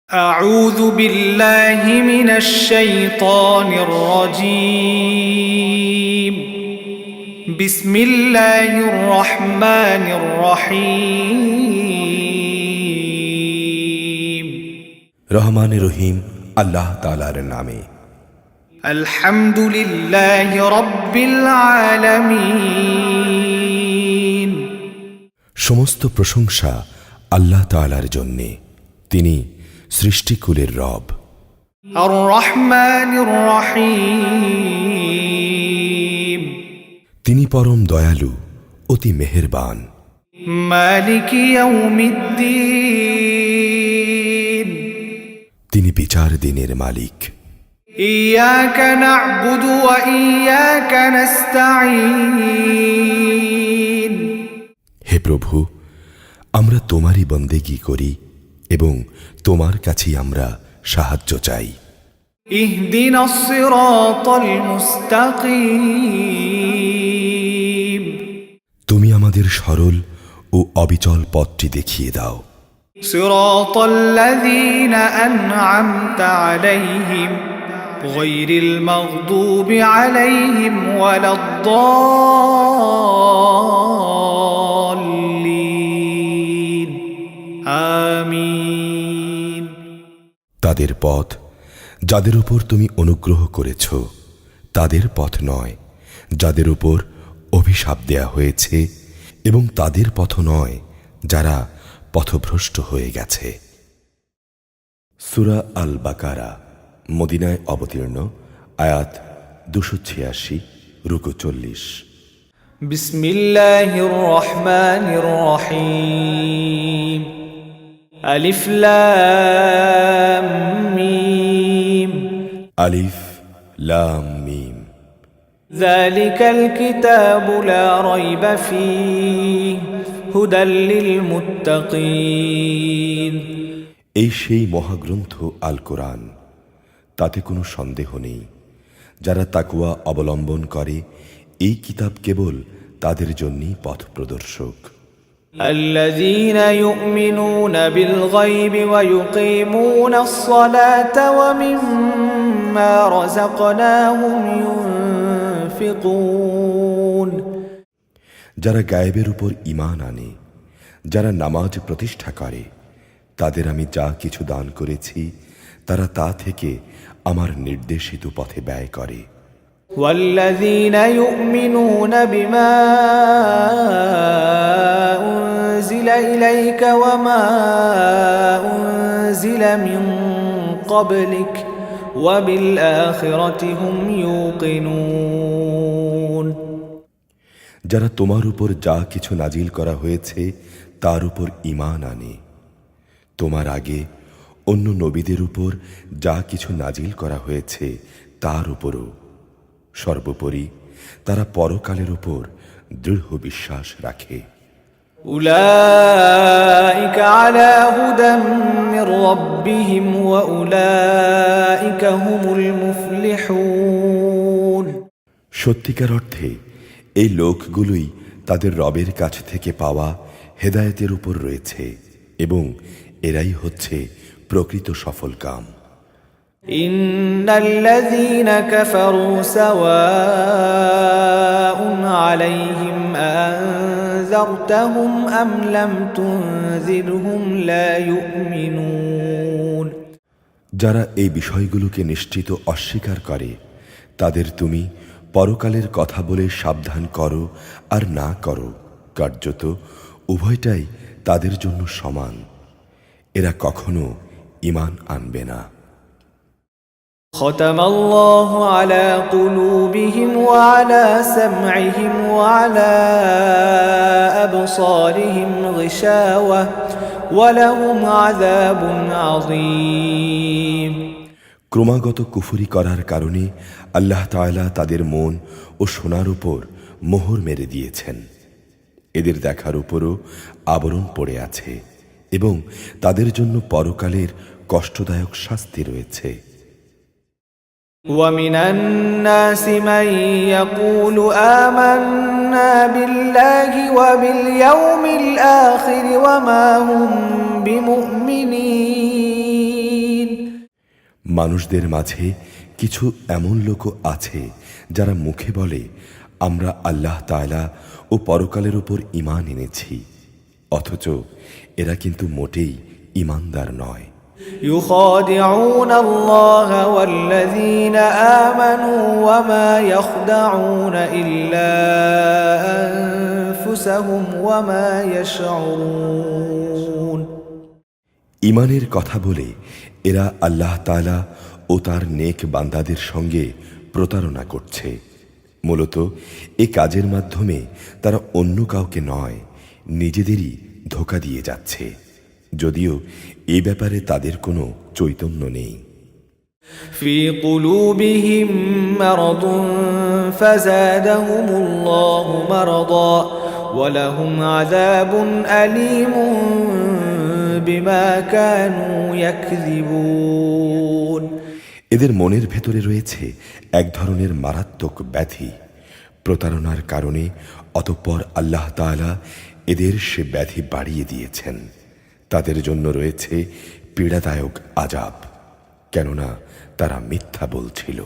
أعوذ بالله من الشيطان الرجيم بسم الله الرحمن الرحيم রহমান রহিম আল্লাহ তাআলার নামে। الحمد لله رب العالمين সমস্ত প্রশংসা আল্লাহ তাআলার জন্যে, তিনি সৃষ্টিকুলের রব। الرحمن الرحيم তিনি পরম দয়ালু, অতি মেহেরবান। مالك يوم الدين তিনি বিচার দিনের মালিক। إياك نعبد وإياك نستعين হে প্রভু, আমরা তোমারই বন্দেগী করি এবং তোমার কাছেই আমরা সাহায্য চাই। اهدنا الصراط المستقيم তুমি আমাদের সরল ও অবিচল পথটি দেখিয়ে দাও। صراط الذين أنعمت عليهم غير المغضوب عليهم ولا الضالين آمين তাদের পথ যাদের উপর তুমি অনুগ্রহ করেছ, তাদের পথ নয় যাদের উপর অভিশাপ দেয়া হয়েছে, এবং তাদের পথ নয় যারা পথভ্রষ্ট হয়ে গেছে। সূরা আল বাকারা মদিনায় অবতীর্ণ, আয়াত 286, রুকু 40। بسم الله الرحمن الرحيم ألف لام ميم আলিফ লাম মিম। ذلك الكتاب لا ريب فيه هدى للمتقين এই সেই মহাগ্রন্থ আল কোরআন, তাতে কোনো সন্দেহ নেই। যারা তাকওয়া অবলম্বন করে, এই কিতাব কেবল তাদের জন্যই পথ প্রদর্শক। الذين يؤمنون بالغيب ويقيمون الصلاة ومما رزقناهم ينفقون যারা গায়েবের উপর ঈমান আনে, যারা নামাজ প্রতিষ্ঠা করে, তাদের আমি যা কিছু দান করেছি তারা তা থেকে আমার নির্দেশিত পথে ব্যয় করে। والذين يؤمنون بما أنزل إليك وما أنزل من قبلك وبالآخرة هم يوقنون যারা তোমার উপর যা কিছু নাজিল করা হয়েছে তার উপর ঈমান আনে, তোমার আগে অন্য নবীদের উপর যা কিছু নাজিল করা হয়েছে তার উপরও, সর্বোপরি তারা পরকালের উপর দৃঢ় বিশ্বাস রাখে। أولئك على هدى من ربهم وأولئك هم المفلحون সত্যিকার অর্থে এই লোকগুলোই তাদের রবের কাছ থেকে পাওয়া হেদায়েতের উপর রয়েছে, এবং এরাই হচ্ছে প্রকৃত সফলকাম। إن الذين كفروا سواء عليهم أنذرتهم أم لم تنذرهم لا يؤمنون যারা এই বিষয়গুলোকে নিশ্চিত অস্বীকার করে, তাদের তুমি পরকালের কথা বলে সাবধান করো আর না করো, কার্যত উভয়টাই তাদের জন্য সমান। এরা কখনো ঈমান আনবে না। ختم الله على قلوبهم وعلى سمعهم وعلى أبصارهم غشاوة ولهم عذاب عظيم ক্রমাগত কুফরি করার কারণে আল্লাহ তাআলা তাদের মন ও শোনার উপর মোহর মেরে দিয়েছেন। এদের দেখার উপরও আবরণ পড়ে আছে, এবং তাদের জন্য পরকালের কষ্টদায়ক শাস্তি রয়েছে। ومن الناس من يقول آمنا بالله وباليوم الآخر وما هم بمؤمنين মানুষদের মাঝে কিছু এমন লোকও আছে যারা মুখে বলে, আমরা আল্লাহ তাআলা ও পরকালের উপর ঈমান এনেছি, অথচ এরা কিন্তু মোটেই ঈমানদার নয়। يخادعون الله والذين آمنوا وما يخدعون إلا أنفسهم وما يشعرون। ঈমানের কথা বলে এরা আল্লাহ তাআলা ও তার নেক বান্দাদের সঙ্গে প্রতারণা করছে। মূলত এ কাজের মাধ্যমে তারা অন্য কাউকে নয়, নিজেদেরই ধোঁকা দিয়ে যাচ্ছে, যদিও এ ব্যাপারে তাদের কোনো চৈতন্য নেই। في قلوبهم مرض فزادهم الله مرضا ولهم عذاب أليم بما كانوا يكذبون। এদের মনের ভেতরে রয়েছে এক ধরনের মারাত্মক ব্যাধি, প্রতারণার কারণে অতঃপর আল্লাহ তাআলা এদের সে ব্যাধি বাড়িয়ে দিয়েছেন। তাদের জন্য রয়েছে পীড়াদায়ক আযাব, কেননা তারা মিথ্যা বলছিল।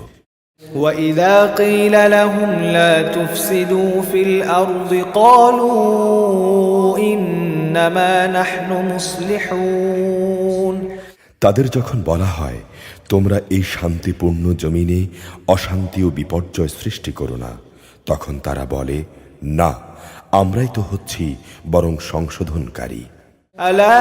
وَإِذَا قِيلَ لَهُمْ لَا تُفْسِدُوا فِي الْأَرْضِ قَالُوا إِنَّمَا نَحْنُ مُصْلِحُونَ। তাদের যখন বলা হয়, তোমরা এই শান্তিপূর্ণ জমিনে অশান্তি ও বিপর্যয় সৃষ্টি করো না, তখন তারা বলে, না, আমরাই তো হচ্ছি বরং সংশোধনকারী। ألا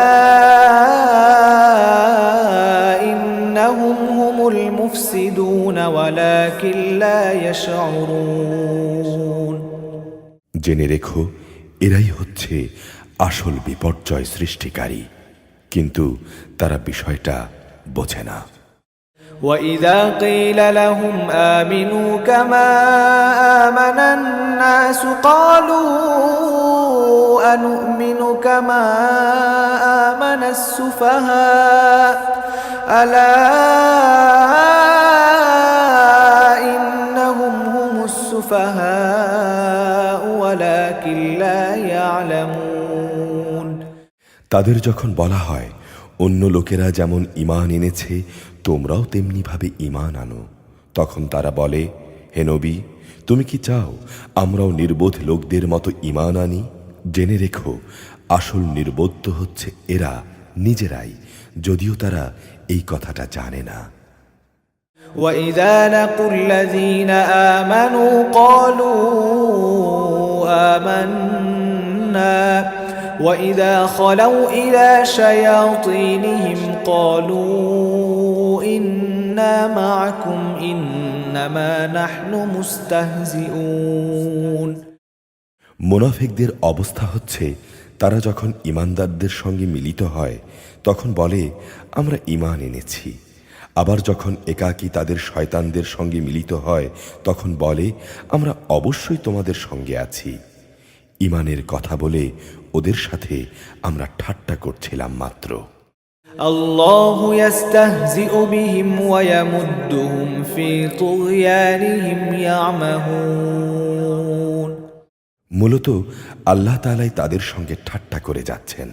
إنهم هم المفسدون ولكن لا يشعرون। জেনে রেখো, এরাই হচ্ছে আসল বিপর্যয় সৃষ্টিকারী, কিন্তু তারা বিষয়টা বোঝে না। وإذا قيل لهم آمنوا كما آمن الناس قالوا أنؤمن كما آمن السفهاء ألا إنهم هم السفهاء ولكن لا يعلمون। তাদের যখন বলা হয়, অন্য লোকেরা যেমন ঈমান এনেছে তোমরাও তেমনিভাবে ঈমান আনো, তখন তারা বলে, হে নবী, তুমি কি চাও আমরাও নির্বোধ লোকদের মতো ঈমান আনি? জেনে রেখো, আসল নির্বোধ হচ্ছে এরা নিজেরাই, যদিও তারা এই কথাটা জানে না। وَإِذَا لَقُوا الَّذِينَ آمَنُوا قَالُوا آمَنَّا وَإِذَا خَلَوْا إِلَى شَيَاطِينِهِمْ قَالُوا إِنَّا مَعَكُمْ إِنَّمَا نَحْنُ مُسْتَهْزِئُونَ। মুনাফিকদের অবস্থা হচ্ছে, তারা যখন ঈমানদারদের সঙ্গে মিলিত হয় তখন বলে, আমরা ঈমান এনেছি। আবার যখন একাকী তাদের শয়তানদের সঙ্গে মিলিত হয় তখন বলে, আমরা অবশ্যই তোমাদের সঙ্গে আছি। ঈমানের কথা বলে ওদের সাথে আমরা ঠাট্টা করছিলাম মাত্র। আল্লাহু ইস্তাহজিউ বিহিম ওয়া ইয়ামুদ্দুহুম ফি তুগয়ানিহিম ইয়ামাহুন। মূলত আল্লাহ তাআলাই তাদের সঙ্গে ঠাট্টা করে যাচ্ছেন।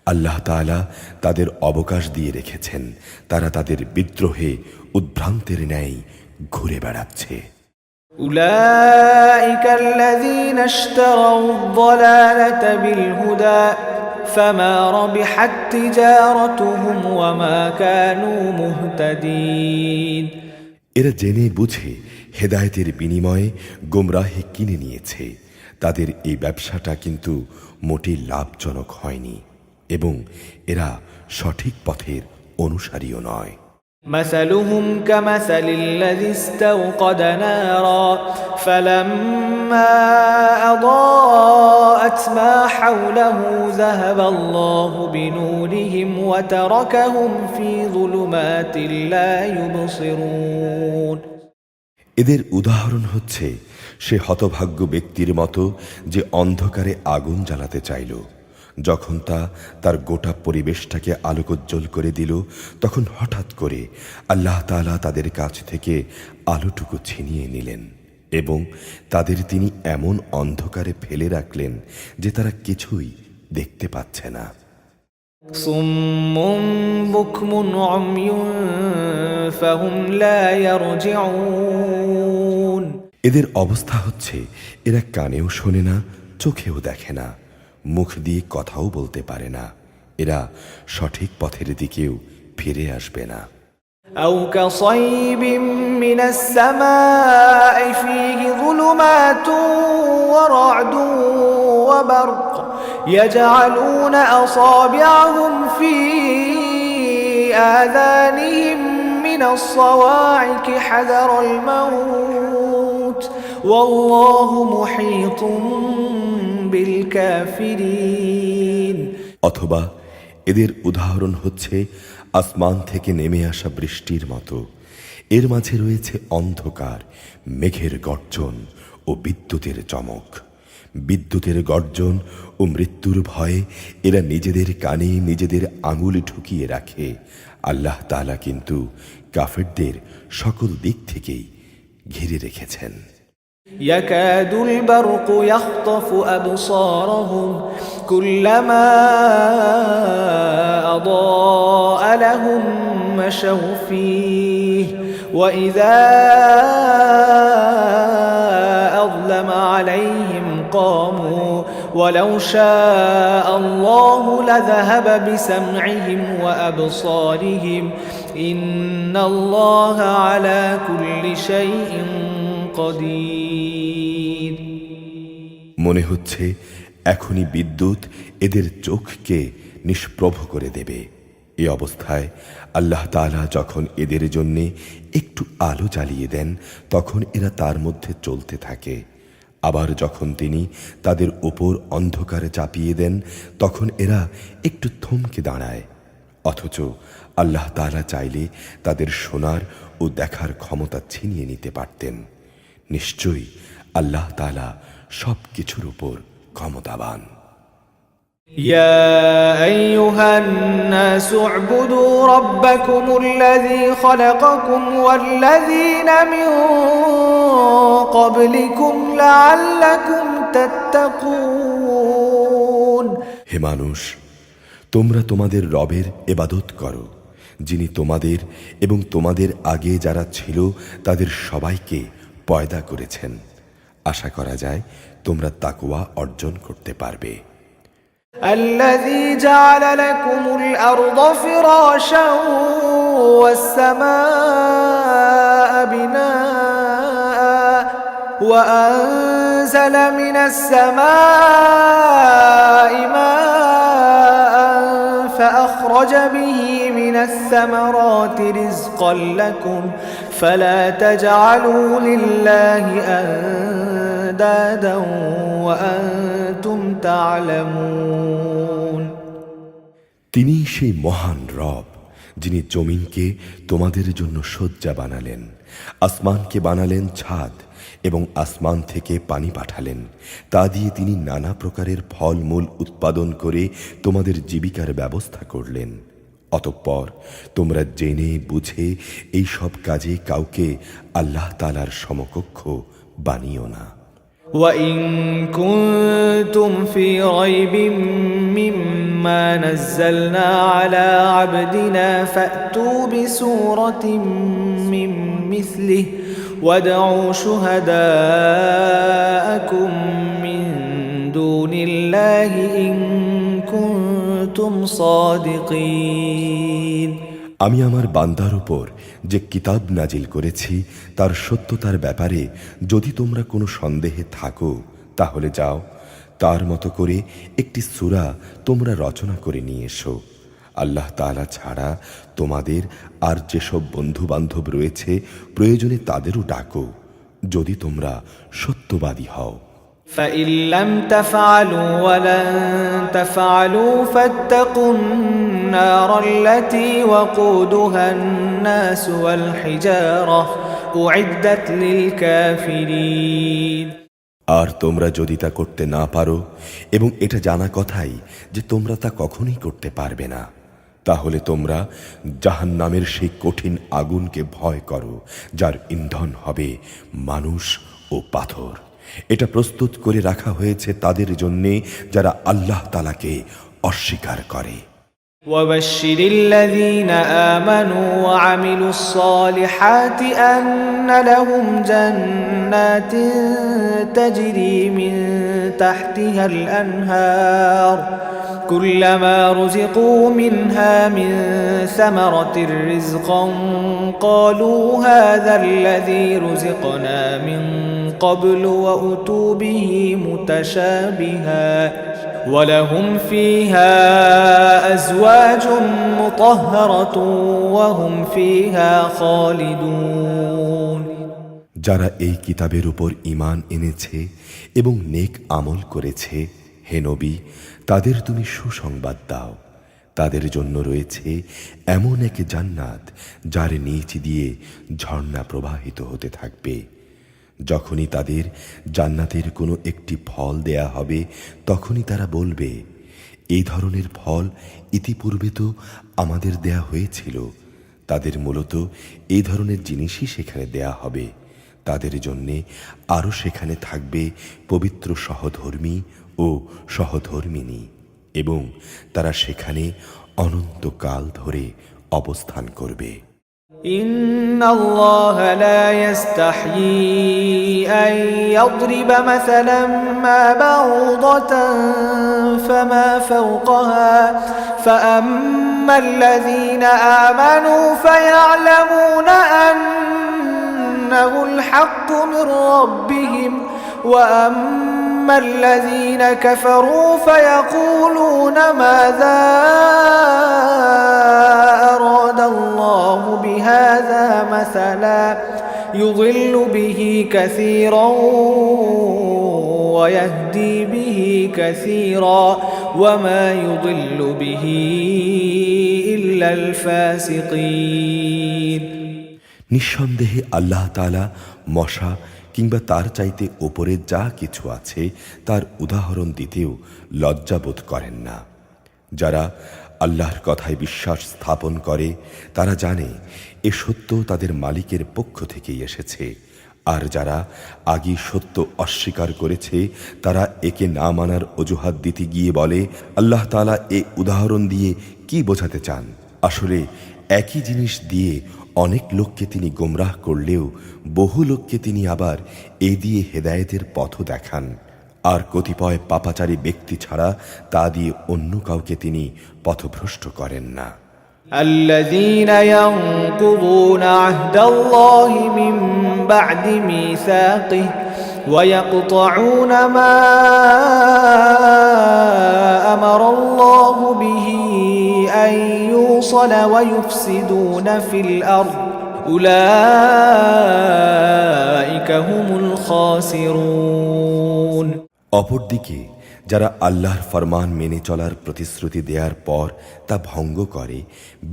আল্লাহ তাআলা তাদের অবকাশ দিয়ে রেখেছেন, তারা তাদের বিদ্রোহে উদ্ভ্রান্তের ন্যায় ঘুরে বেড়াচ্ছে। উলাইকা আল্লাযীনা ইশতারাউ আদ-দালালাতা বিল হুদা ফামা রাবিহাত তিজারাতুহুম ওয়া মা কানু মুহতাদিন। এরা জেনে বুঝে হেদায়েতের বিনিময়ে গোমরাহি কিনে নিয়েছে, তাদের এই ব্যবসাটা কিন্তু মোটেই লাভজনক হয়নি এবং এরা সঠিক পথের অনুসারীও নয়। مثلهم كمثل الذي استوقد نارا فلما أضاءت ما حوله ذهب الله بنورهم وتركهم في ظلمات لا يبصرون। এদের উদাহরণ হচ্ছে সে হতভাগ্য ব্যক্তির মতো যে অন্ধকারে আগুন জ্বালাতে চাইল, যখন তা তার গোটা পরিবেশটাকে আলোকোজ্জ্বল করে দিল তখন হঠাৎ করে আল্লাহ তাআলা তাদের কাছ থেকে আলোটুকু ছিনিয়ে নিলেন এবং তাদের তিনি এমন অন্ধকারে ফেলে রাখলেন যে তারা কিছুই দেখতে পাচ্ছে না। صم بكم عمي فهم لا يرجعون এদের অবস্থা হচ্ছে এরা কানেও শোনে না, চোখেও দেখে না, মুখ দিয়ে কথাও বলতে পারে না, এরা সঠিক পথের দিকেও ফিরে আসবে না। أو كصيب من السماء فيه ظلمات ورعد وبرق يجعلون أصابعهم في آذانهم من الصواعق حذر الموت والله محيط بالكافرين অথবা এদের উদাহরণ হচ্ছে আসমান থেকে নেমে আসা বৃষ্টির মতো, এর মাঝে রয়েছে অন্ধকার, মেঘের গর্জন ও বিদ্যুতের চমক। বিদ্যুতের গর্জন ও মৃত্যুর ভয়ে এরা নিজেদের কানে নিজেদের আঙুল ঢুকিয়ে রাখে। আল্লাহ তাআলা কিন্তু কাফেরদের সকল দিক থেকেই ঘিরে রেখেছেন। يكاد البرق يخطف أبصارهم كلما أضاء لهم مشوا فيه وإذا أظلم عليهم قاموا ولو شاء الله لذهب بسمعهم وأبصارهم إن الله على كل شيء قدير মনে হচ্ছে এখনই বিদ্যুৎ এদের চোখকে নিষ্প্রভ করে দেবে। এই অবস্থায় আল্লাহ তাআলা যখন এদের জন্যে একটু আলো জ্বালিয়ে দেন তখন এরা তার মধ্যে চলতে থাকে, আবার যখন তিনি তাদের উপর অন্ধকারে চাপিয়ে দেন তখন এরা একটু থমকে দাঁড়ায়। অথচ আল্লাহ তাআলা চাইলে তাদের শোনার ও দেখার ক্ষমতা ছিনিয়ে নিতে পারতেন। নিশ্চয়ই আল্লাহ তাআলা সব কিছুর উপর ক্ষমতাবান। يا أيها الناس اعبدوا ربكم الذي خلقكم والذين من قبلكم لعلكم تتقون হে মানুষ, তোমরা তোমাদের রবের ইবাদত করো, যিনি তোমাদের এবং তোমাদের আগে যারা ছিল তাদের সবাইকে পয়দা করেছেন। আশা করা যায় তোমরা তাকওয়া অর্জন করতে পারবে। الذي جعل لكم الأرض فراشا والسماء بناء وأنزل من السماء ماء فأخرج به من الثمرات رزقا لكم فلا تجعلوا لله أندادا وأنتم تعلمون তিনি সেই মহান রব যিনি জমিনকে তোমাদের জন্য শয্যা বানালেন, আসমানকে বানালেন ছাদ এবং আসমান থেকে পানি পাঠালেন। তা দিয়ে তিনি নানা প্রকারের ফলমূল উৎপাদন করে তোমাদের জীবিকার ব্যবস্থা করলেন। অতঃপর তোমরা জেনে বুঝে এই সব কাজে কাউকে আল্লাহ তাআলার সমকক্ষ বানিও না। وإن كنتم في ريب مما نزلنا على عبدنا فأتوا بسورة من مثله وادعوا شهداءكم من دون الله إن كنتم صادقين আমি আমার বান্দার উপর যে কিতাব নাজিল করেছি তার সত্যতার ব্যাপারে যদি তোমরা কোনো সন্দেহে থাকো তাহলে যাও, তার মতো করে একটি সূরা তোমরা রচনা করে নিয়ে এসো। আল্লাহ তাআলা ছাড়া তোমাদের আর যেসব বন্ধু বান্ধব রয়েছে প্রয়োজনে তাদেরও ডাকো, যদি তোমরা সত্যবাদী হও। فإن لم تفعلوا ولن تفعلوا فاتقوا النار التي وقودها الناس والحجارة أعدت للكافرين আর তোমরা যদি তা করতে না পারো এবং এটা জানা কথাই যে তোমরা তা কখনোই করতে পারবে না, তাহলে তোমরা জাহান্নামের সেই কঠিন আগুনকে ভয় করো যার ইন্ধন হবে মানুষ ও পাথর। এটা প্রস্তুত করে রাখা হয়েছে তাদের জন্যে যারা আল্লাহ তাআলাকে অস্বীকার করে। وبشر الذين آمنوا وعملوا الصالحات أن لهم جنات تجري من تحتها الأنهار كلما رزقوا منها من ثمرة رزقا قالوا هذا الذي رزقنا من قبل وأتوا به متشابها ولهم فيها أزواج مطهرة وهم فيها خالدون যারা এই কিতাবের উপর ঈমান এনেছে এবং নেক আমল করেছে, হে নবী, তাদের তুমি সুসংবাদ দাও। তাদের জন্য রয়েছে এমন এক জান্নাত যার নিচ দিয়ে ঝর্ণা প্রবাহিত হতে থাকবে। যখনই তাদের জান্নাতের কোনো একটি ফল দেয়া হবে, তখনই তারা বলবে, এই ধরনের ফল ইতিপূর্বে তো আমাদের দেয়া হয়েছিল। তাদের মূলত এই ধরনের জিনিসই সেখানে দেয়া হবে। তাদের জন্যে আরও সেখানে থাকবে পবিত্র সহধর্মী ও সহধর্মিণী, এবং তারা সেখানে অনন্তকাল ধরে অবস্থান করবে। إن الله لا يستحيي أن يضرب مثلا ما بعوضة فما فوقها فأما الذين آمنوا فيعلمون أنه الحق من ربهم وأما الذين كفروا فيقولون ماذا أراد الله بهذا مثلا يضل به كثيرا ويهدي به كثيرا وما يضل به إلا الفاسقين নিঃসন্দেহে আল্লাহ তাআলা মশা কিংবা তার চাইতে ওপরে যা কিছু আছে তার উদাহরণ দিতেও লজ্জাবোধ করেন না। যারা আল্লাহর কথায় বিশ্বাস স্থাপন করে তারা জানে এ সত্য তাদের মালিকের পক্ষ থেকেই এসেছে, আর যারা আগে সত্য অস্বীকার করেছে তারা একে না মানার অজুহাত দিতে গিয়ে বলে, আল্লাহ তাআলা এ উদাহরণ দিয়ে কি বোঝাতে চান? আসলে একই জিনিস দিয়ে অনেক লোককে তিনি গোমরাহ করলেও বহু লোককে তিনি আবার এ দিয়ে হেদায়েতের পথও দেখান, আর কতিপয় পাপাচারী ব্যক্তি ছাড়া তা দিয়ে অন্য কাউকে তিনি পথভ্রষ্ট করেন না। الذين ينقضون عهد الله من بعد ميثاقه ويقطعون ما أمر الله به أن يوصل ويفسدون في الأرض أولئك هم الخاسرون অপরদিকে যারা আল্লাহর ফরমান মেনে চলার প্রতিশ্রুতি দেওয়ার পর তা ভঙ্গ করে,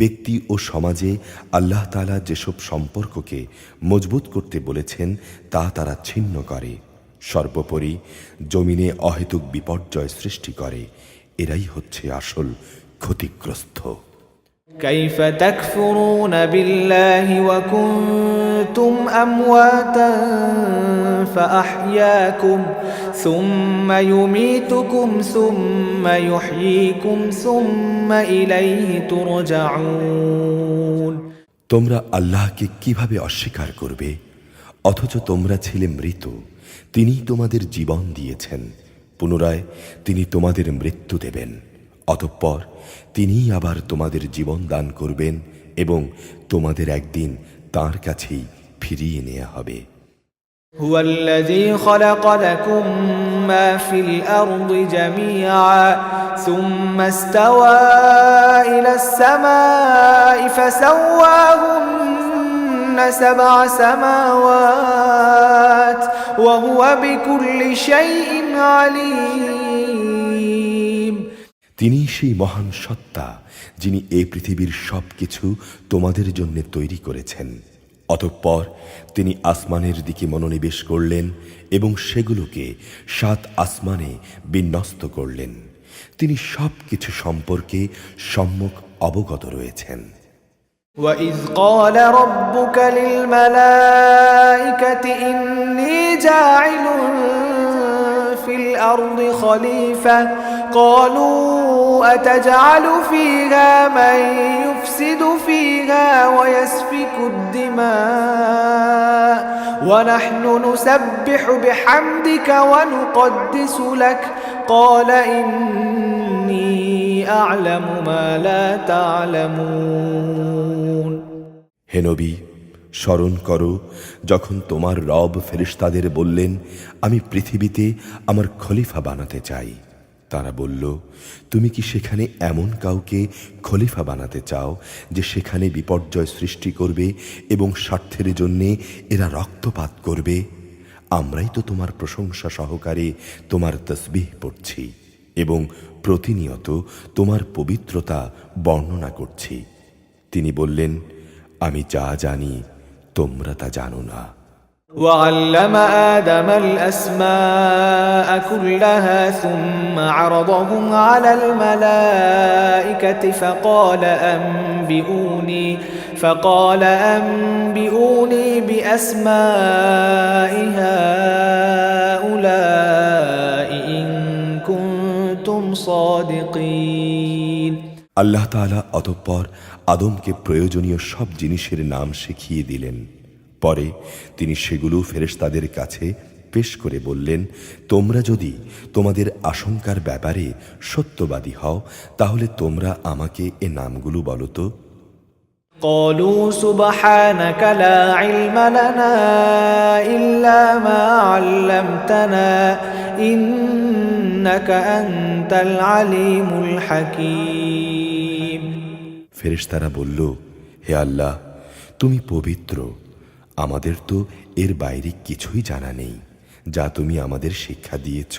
ব্যক্তি ও সমাজে আল্লাহ তাআলা যেসব সম্পর্ককে মজবুত করতে বলেছেন তা তারা ছিন্ন করে, সর্বোপরি জমিনে অহেতুক বিপর্যয় সৃষ্টি করে, এরাই হচ্ছে আসল ক্ষতিগ্রস্ত। كيف تكفرون بالله وكنتم أمواتا فأحياكم ثم يميتكم ثم يحييكم ثم إليه ترجعون তোমরা আল্লাহকে কিভাবে অস্বীকার করবে অথচ তোমরা ছিলে মৃত? তিনি তোমাদের জীবন দিয়েছেন, পুনরায় তিনি তোমাদের মৃত্যু দেবেন, অতঃপর তিনি আবার তোমাদের জীবন দান করবেন এবং তোমাদের একদিন তাঁর কাছেই ফিরিয়ে নেওয়া হবে। هو الذي خلق لكم ما في الأرض جميعا ثم استوى إلى السماء فسواهن سبع سماوات وهو بكل شيء عليم তিনি সেই মহান সত্তা যিনি এই পৃথিবীর সব কিছু তোমাদের জন্য তৈরি করেছেন, অতঃপর তিনি আসমানের দিকে মনোনিবেশ করলেন এবং সেগুলোকে 7 আসমানে বিন্যস্ত করলেন। তিনি সব কিছু সম্পর্কে সম্যক অবগত রয়েছেন। وَإِذْ قَالَ رَبُّكَ لِلْمَلَائِكَةِ إِنِّي جَاعِلٌ فِي الْأَرْضِ خَلِيفَةً قالوا أتجعل فيها من يفسد فيها ويسفك الدماء ونحن نسبح بحمدك ونقدس لك قال إني أعلم ما لا تعلمون হে নবী, স্মরণ করো যখন তোমার রব ফেরেশতাদের বললেন, আমি পৃথিবীতে আমার খলিফা বানাতে চাই। তারা বলল, তুমি কি সেখানে এমন কাউকে খলিফা বানাতে চাও যে সেখানে বিপর্যয় সৃষ্টি করবে এবং স্বার্থের জন্যে এরা রক্তপাত করবে? আমরাই তো তোমার প্রশংসা সহকারে তোমার তসবিহ পড়ছি এবং প্রতিনিয়ত তোমার পবিত্রতা বর্ণনা করছি। তিনি বললেন, আমি যা জানি তোমরা তা জানো না। وعلم آدم الأسماء كلها ثم عرضهم على الملائكة فقال أنبئوني بأسماء هؤلاء إن كنتم صادقين আল্লাহ তাআলা অতঃপর আদমকে প্রয়োজনীয় সব জিনিসের নাম শিখিয়ে দিলেন। পরে তিনি সেগুলো ফেরেশতাদের কাছে পেশ করে বললেন, তোমরা যদি তোমাদের আশঙ্কার ব্যাপারে সত্যবাদী হও তাহলে তোমরা আমাকে এ নামগুলো বলো তো। قالوا سبحانك لا علم لنا إلا ما علمتنا إنك أنت العليم الحكيم ফেরেশতারা বলল, হে আল্লাহ, তুমি পবিত্র, আমাদের তো এর বাইরে কিছুই জানা নেই। যা তুমি আমাদের শিক্ষা দিয়েছ,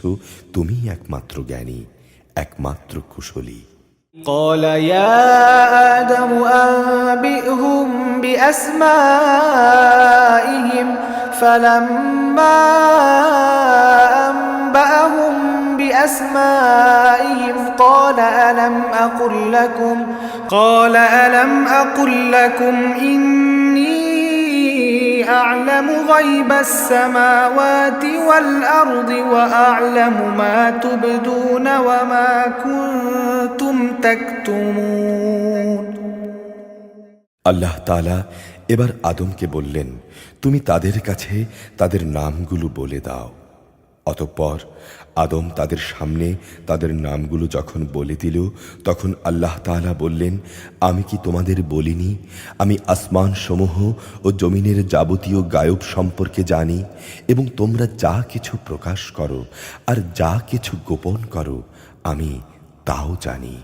তুমিই একমাত্র জ্ঞানী, একমাত্র কুশলী। قال يا آدم أنبئهم بأسمائهم فلما أنبأهم بأسمائهم قال ألم أقل لكم إني أعلم غيب السماوات والأرض وأعلم ما تبدون وما كنتم تكتمون আল্লাহ তাআলা এবার আদমকে বললেন, তুমি তাদের কাছে তাদের নামগুলো বলে দাও। অতঃপর আদম তাদের সামনে তাদের নামগুলো যখন বলে দিল, তখন আল্লাহ তাআলা বললেন, আমি কি তোমাদের বলিনি আমি আসমান সমূহ ও জমিনের যাবতীয় গায়ব সম্পর্কে জানি এবং তোমরা যা কিছু প্রকাশ করো আর যা কিছু গোপন করো আমি তাও জানি।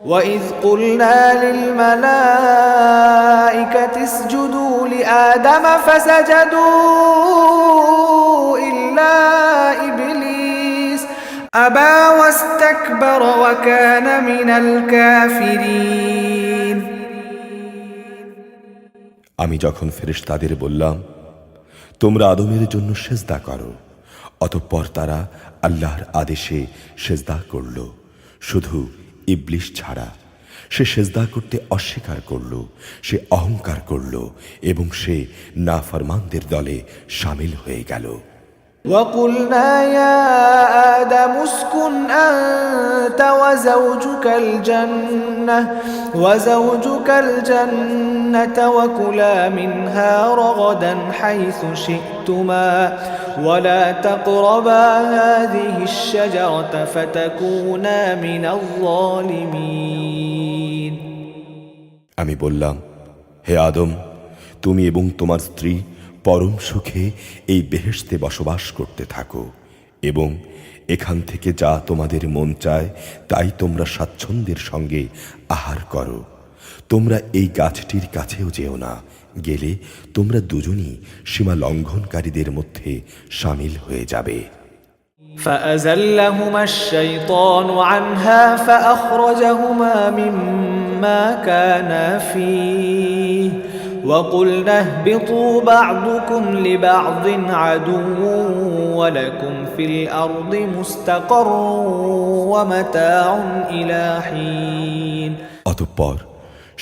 وَإِذْ قُلْنَا لِلْمَلَائِكَةِ اسْجُدُوا لِآدَمَ فَسَجَدُوا إِلَّا إِبْلِيسَ أَبَى وَاسْتَكْبَرَ وَكَانَ مِنَ الْكَافِرِينَ আমি যখন ফেরেশতাদের বললাম, তোমরা আদমের জন্য সেজদা করো, অতঃপর তারা আল্লাহর আদেশে সেজদা করল, শুধু ইবলিস ছাড়া। সে সেজদা করতে অস্বীকার করল, সে অহংকার করল এবং সে নাফরমানদের দলে শামিল হয়ে গেল। وَقُلْنَا يَا آدَمُ اسْكُنْ أَنْتَ وَزَوْجُكَ الْجَنَّةَ وَكُلَا مِنْهَا رَغَدًا حَيْثُ شِئْتُمَا وَلَا تَقْرَبَا هَذِهِ الشَّجَرَةَ فَتَكُونَا مِنَ الظَّالِمِينَ আমি বললাম, হে আদম, তুমি এবং তোমার স্ত্রী পরম সুখে এই বেহেশতে বসবাস করতে থাকো এবং এখান থেকে যা তোমাদের মন চায় তাই তোমরা স্বাচ্ছন্দ্যের সঙ্গে আহার করো। তোমরা এই গাছটির কাছেও যেও না, গেলে তোমরা দুজনই সীমা লঙ্ঘনকারীদের মধ্যে শামিল হয়ে যাবে। فأزلهما الشيطان عنها فأخرجهما مما كانا فيه وقلنا اهبطوا بعضكم لبعض عدو ولكم في الأرض مستقر ومتاع إلى حين অতঃপর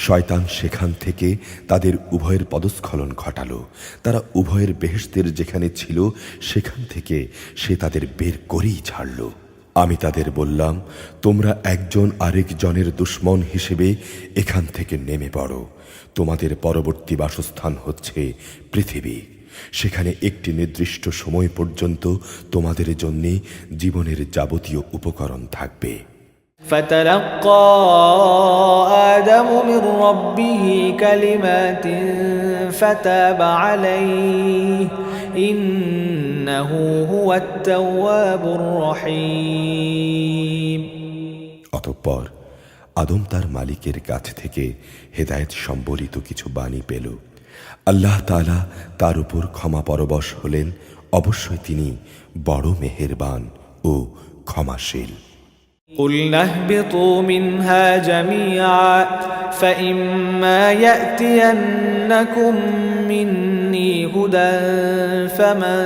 শয়তান সেখান থেকে তাদের উভয়ের পদস্খলন ঘটালো। তারা উভয়ের বেহেশতের যেখানে ছিল সেখান থেকে সে তাদের বের করেই ছাড়ল। আমি তাদের বললাম, তোমরা একজন আরেকজনের দুশমন হিসেবে এখান থেকে নেমে পড়ো। তোমাদের পরবর্তী বাসস্থান হচ্ছে পৃথিবী। সেখানে একটি নির্দিষ্ট সময় পর্যন্ত তোমাদের জন্য জীবনের যাবতীয় উপকরণ থাকবে। فتلقى آدم من ربه كلمات فتاب عليه إنه هو التواب الرحيم। অতঃপর আদম তার মালিকের কাছ থেকে হেদায়েত সম্বলিত কিছু বাণী পেল। আল্লাহ তাআলা তার উপর ক্ষমা পরবশ হলেন। অবশ্যই তিনি বড় মেহেরবান ও ক্ষমাশীল। قُلْنَا اهْبِطُوا مِنْهَا جَمِيعًا فَإِمَّا يَأْتِيَنَّكُم مِّنِّي هُدًى فَمَن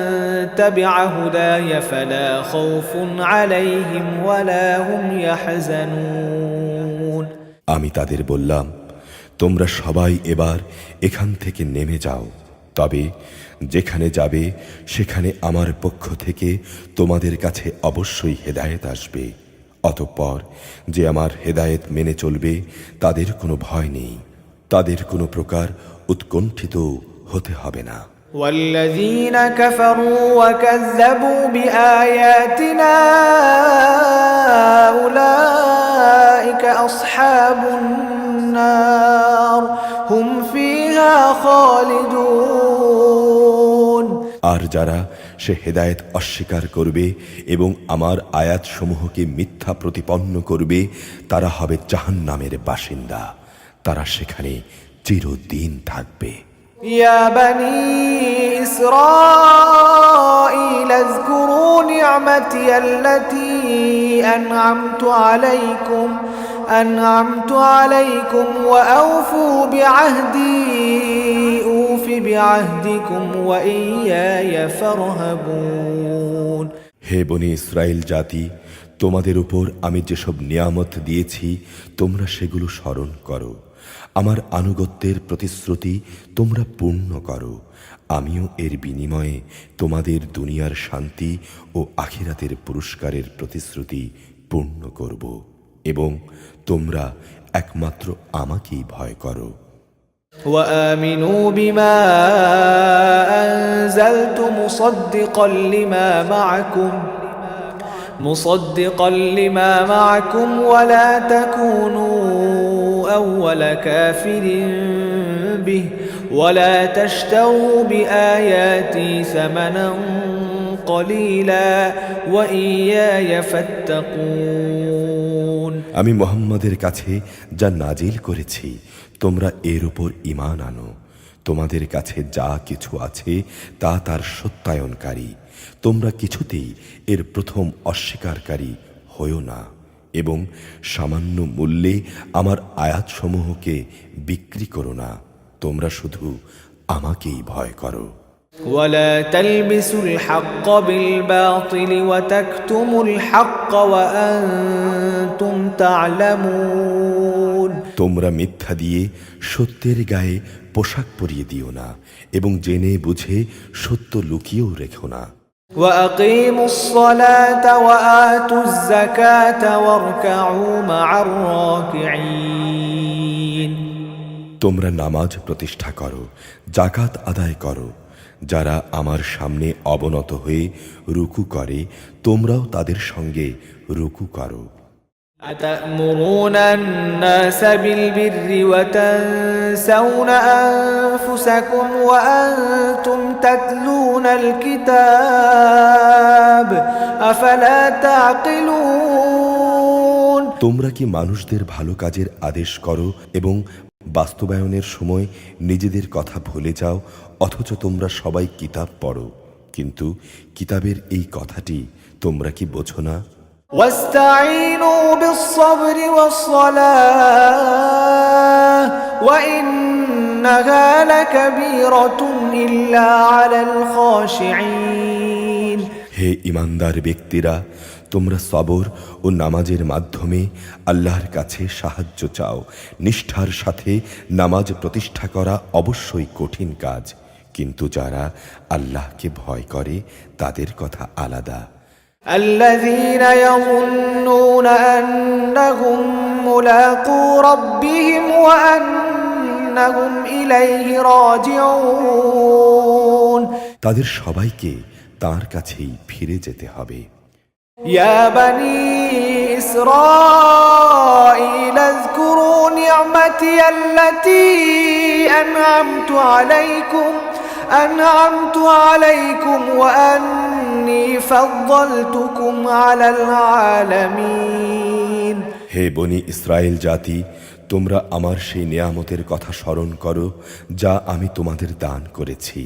تَبِعَ هُدَايَ فَلَا خَوْفٌ عَلَيْهِمْ وَلَا هُمْ يَحْزَنُونَ। আমি তাদের বললাম, তোমরা সবাই এবার এখান থেকে নেমে যাও। তবে যেখানে যাবে সেখানে আমার পক্ষ থেকে তোমাদের কাছে অবশ্যই হেদায়েত আসবে। অতঃপর যে আমার হেদায়েত মেনে চলবে তাদের কোনো ভয় নেই, তাদের কোনো প্রকার উৎকণ্ঠিত হতে হবে না। والذين كفروا وكذبوا بآياتنا أولئك أصحاب النار هم فيها خالدون। আর যারা সে হেদায়েত অস্বীকার করবে এবং আমার আয়াতসমূহকে মিথ্যা প্রতিপন্ন করবে তারা হবে জাহান্নামের বাসিন্দা, তারা সেখানে চিরদিন থাকবে। يا بني إسرائيل اذكروا نعمتي التي أنعمت عليكم وأوفوا بعهدي أوف بعهدكم وإياي فارهبون। হে বনি ইসরাইল জাতি, তোমাদের উপর আমি যেসব নিয়ামত দিয়েছি তোমরা সেগুলো স্মরণ করো। আমার আনুগত্যের প্রতিশ্রুতি তোমরা পূর্ণ করো। আমিও এর বিনিময়ে তোমাদের দুনিয়ার শান্তি ও আখিরাতের পুরস্কারের প্রতিশ্রুতি পূর্ণ করব এবং তোমরা একমাত্র আমাকেই ভয় করো। وآمنوا بما أنزلت مصدقا لما معكم ولا تكونوا أول كافر به ولا تشتروا بآياتي ثمنا قليلا وإياي فاتقون। আমি মুহাম্মাদের কাছে যা নাজিল করেছি তোমরা এর উপর ঈমান আনো। তোমাদের কাছে যা কিছু আছে তা তার সত্যায়নকারী। তোমরা কিছুতেই এর প্রথম অস্বীকারী হয়ো না এবং সামান্য মূল্যে আমার আয়াতসমূহকে বিক্রি করো না। তোমরা শুধু আমাকেই ভয় করো। ولا تلبسوا الحق بالباطل وتكتموا الحق وأنتم تعلمون। তোমরা মিথ্যা দিয়ে সত্যের গায়ে পোশাক পরিয়ে দিও না এবং জেনে বুঝে সত্য লুকিয়েও রেখো না। وأقيموا الصلاة وآتوا الزكاة واركعوا مع الراكعين। তোমরা নামাজ প্রতিষ্ঠা করো, যাকাত আদায় করো। যারা আমার সামনে অবনত হয়ে রুকু করে তোমরাও তাদের সঙ্গে রুকু করো। أتأمرون الناس بالبر وتنسون أنفسكم وأنتم تتلون الكتاب أفلا تعقلون। তোমরা কি মানুষদের ভালো কাজের আদেশ করো এবং বাস্তবায়নের সময় নিজেদের কথা ভুলে যাও, অথচ তোমরা সবাই কিতাব পড়ো, কিন্তু কিতাবের এই কথাটি তোমরা কি বোঝো না? واستعينوا بالصبر والصلاة وإنها لكبيرة إلا على الخاشعين। হে ঈমানদার ব্যক্তিরা, তোমরা সবর ও নামাজের মাধ্যমে আল্লাহর কাছে সাহায্য চাও। নিষ্ঠার সাথে নামাজ প্রতিষ্ঠা করা অবশ্যই কঠিন কাজ, কিন্তু যারা আল্লাহকে ভয় করে তাদের কথা আলাদা। الذين يظنون أنهم ملاقو ربهم وأنهم إليه راجعون তাদের সবাইকে তার কাছেই ফিরে যেতে হবে। يا بني إسرائيل اذكروا نعمتي التي أنعمت عليكم وأني فضلتكم على العالمين হে বনি ইসরায়েল জাতি, তোমরা আমার সেই নেয়ামতের কথা স্মরণ করো যা আমি তোমাদের দান করেছি।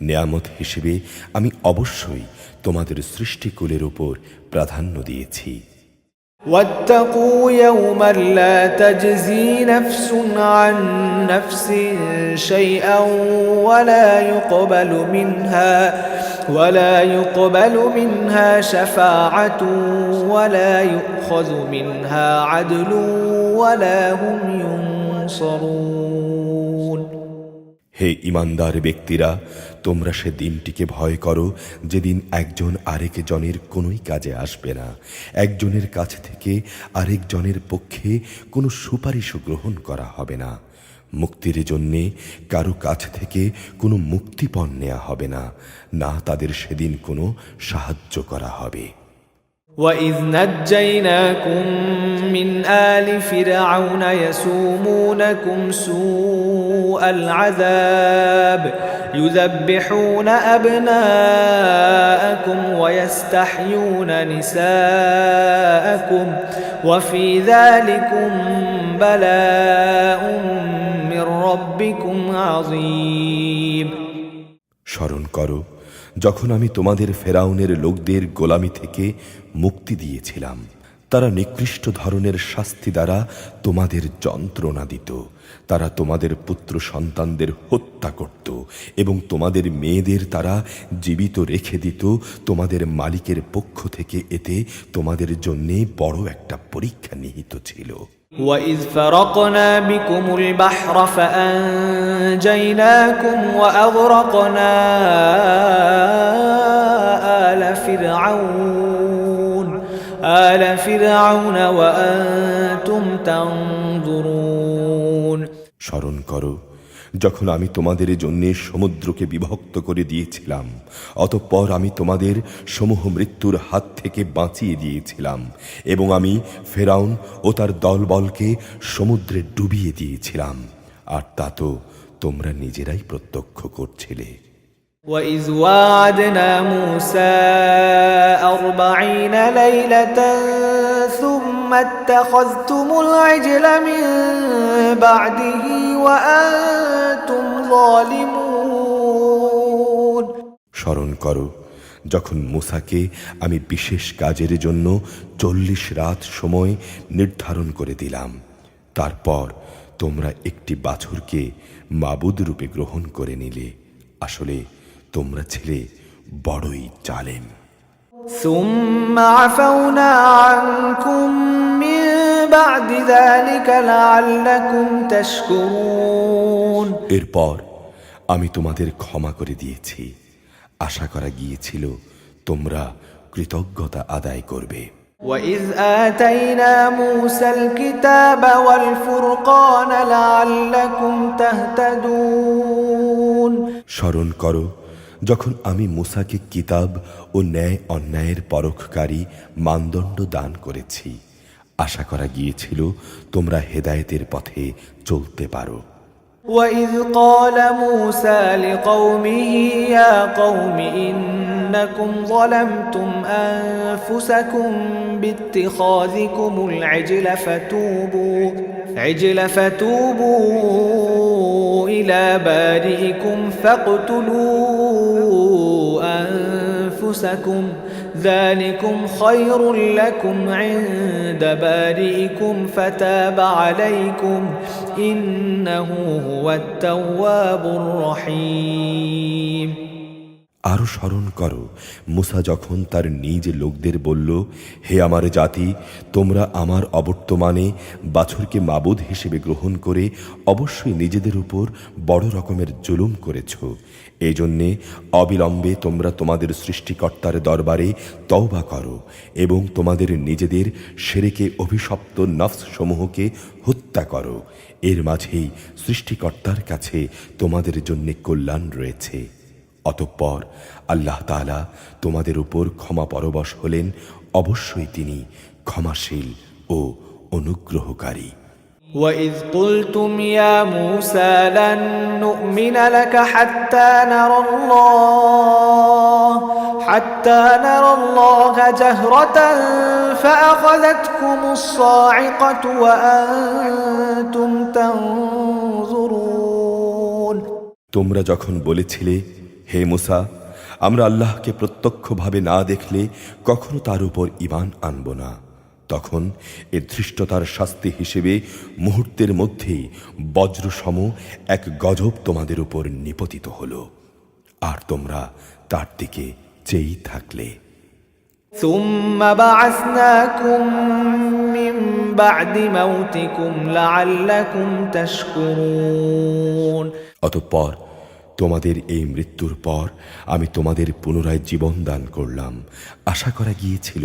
নেয়ামত হিসেবে আমি অবশ্যই তোমাদের সৃষ্টিকুলের উপর প্রাধান্য দিয়েছি। واتقوا يوما لا تجزي نفس عن نفس شيئا ولا يقبل منها شفاعة ولا يؤخذ منها عدل ولا هم ينصرون হে ঈমানদার ব্যক্তিরা, তোমরা সে দিনটিকে ভয় করো যেদিন একজন আরেকজনের কোনোই কাজে আসবে না। একজনের কাছ থেকে আরেকজনের পক্ষে কোনো সুপারিশও গ্রহণ করা হবে না। মুক্তির জন্যে কারো কাছ থেকে কোনো মুক্তিপণ নেওয়া হবে না, না তাদের সেদিন কোনো সাহায্য করা হবে। وَإِذْ نَجَّيْنَاكُمْ مِنْ آلِ فِرْعَوْنَ يَسُومُونَكُمْ سُوءَ الْعَذَابِ يُذَبِّحُونَ أَبْنَاءَكُمْ وَيَسْتَحْيُونَ نِسَاءَكُمْ وَفِي ذَلِكُمْ بَلَاءٌ مِّن رَّبِّكُمْ عَظِيمٌ স্মরণ করো যখন আমি তোমাদের ফেরাউনের লোকদের গোলামি থেকে মুক্তি দিয়েছিলাম। তারা নিকৃষ্ট ধরনের শাস্তি দ্বারা তোমাদের যন্ত্রণা দিত। তারা তোমাদের পুত্র সন্তানদের হত্যা করত এবং তোমাদের মেয়েদের তারা জীবিত রেখে দিত তোমাদের মালিকের পক্ষ থেকে। এতে তোমাদের জন্যে বড় একটা পরীক্ষা নিহিত ছিল। وَإِذْ فَرَقْنَا بِكُمُ الْبَحْرَ فَأَنْجَيْنَاكُمْ وَأَغْرَقْنَا آلَ فِرْعَوْنَ وَأَنْتُمْ تَنْظُرُونَ স্মরণ করো যখন আমি তোমাদের জন্যে সমুদ্রকে বিভক্ত করে দিয়েছিলাম, অতঃপর আমি তোমাদের সমূহ মৃত্যুর হাত থেকে বাঁচিয়ে দিয়েছিলাম এবং আমি ফেরাউন ও তার দলবলকে সমুদ্রে ডুবিয়ে দিয়েছিলাম, আর তা তো তোমরা নিজেরাই প্রত্যক্ষ করছিলে। وَإِذْ وَاعَدْنَا مُوسَى 40 لَيْلَةً ثُمَّ اتَّخَذْتُمُ الْعِجْلَ مِنْ بَعْدِهِ وَأَنْتُمْ ظَالِمُونَ স্মরণ করো যখন মূসাকে আমি বিশেষ কাজের জন্য 40 রাত সময় নির্ধারণ করে দিলাম, তারপর তোমরা একটি বাছুরকে মাবুদ রূপে গ্রহণ করে নিলে। আসলে তোমরা ছিলে বড়ই জালেম। ثُمَّ عَفَوْنَا عَنْكُمْ مِنْ بَعْدِ ذَلِكَ لَعَلَّكُمْ تَشْكُرُونَ এরপর আমি তোমাদের ক্ষমা করে দিয়েছি, আশা করা গিয়েছিল তোমরা কৃতজ্ঞতা আদায় করবে। وَإِذْ آتَيْنَا مُوسَى الْكِتَابَ وَالْفُرْقَانَ لَعَلَّكُمْ تَهْتَدُونَ স্মরণ করো যখন আমি মূসাকে কিতাব ও ন্যায় অন্যায়ের পরখকারী মানদণ্ড দান করেছি, আশা করা গিয়েছিল তোমরা হেদায়েতের পথে চলতে পারো। وَإِذْ قَالَ مُوسَى لِقَوْمِهِ يَا قَوْمِ إِنَّكُمْ ظَلَمْتُمْ أَنفُسَكُمْ بِاتِّخَاذِكُمُ الْعِجْلَ فَتُوبُوا إِلَى بَارِئِكُمْ فَاقْتُلُوا أَنفُسَكُمْ ذَلِكُمْ خَيْرٌ لَكُمْ عِندَ بَارِئِكُمْ فَتَابَ عَلَيْكُمْ إِنَّهُ هُوَ التَّوَّابُ الرَّحِيمُ আরো স্মরণ করো মুসা যখন তার নিজ লোকদের বলল, হে আমার জাতি, তোমরা আমার অবর্তমানে বাছুরকে মাবুদ হিসেবে গ্রহণ করে অবশ্যই নিজেদের উপর বড় রকমের জুলুম করেছ। এই জন্যে অবিলম্বে তোমরা তোমাদের সৃষ্টিকর্তার দরবারে তওবা করো এবং তোমাদের নিজেদের শিরকে অভিশপ্ত নফস সমূহকে হত্যা করো। এর মাঝেই সৃষ্টিকর্তার কাছে তোমাদের জন্য কল্যাণ রয়েছে। অতঃপর আল্লাহ তাআলা তোমাদের উপর ক্ষমা পরবশ হলেন, অবশ্যই তিনি ক্ষমাশীল ও অনুগ্রহকারী। وَإِذْ قُلْتُمْ يَا مُوسَى لَن نُّؤْمِنَ لَكَ حَتَّى نَرَى اللَّهَ جَهْرَةً فَأَخَذَتْكُمُ الصَّاعِقَةُ وَأَنتُمْ تَنظُرُونَ তোমরা যখন বলেছিলে, হে মুসা, আমরা আল্লাহকে প্রত্যক্ষভাবে না দেখলে কখনো তার উপর ঈমান আনব না, তখন এর ধৃষ্টতার শাস্তি হিসেবে মুহূর্তের মধ্যেই বজ্রসম এক গজব তোমাদের উপর নিপতিত হল, আর তোমরা তার দিকে চেয়েই থাকলে। ثُمَّ بَعَثْنَاكُم مِّن بَعْدِ مَوْتِكُمْ لَعَلَّكُمْ تَشْكُرُونَ অতঃপর তোমাদের এই মৃত্যুর পর আমি তোমাদের পুনরায় জীবন দান করলাম, আশা করা গিয়েছিল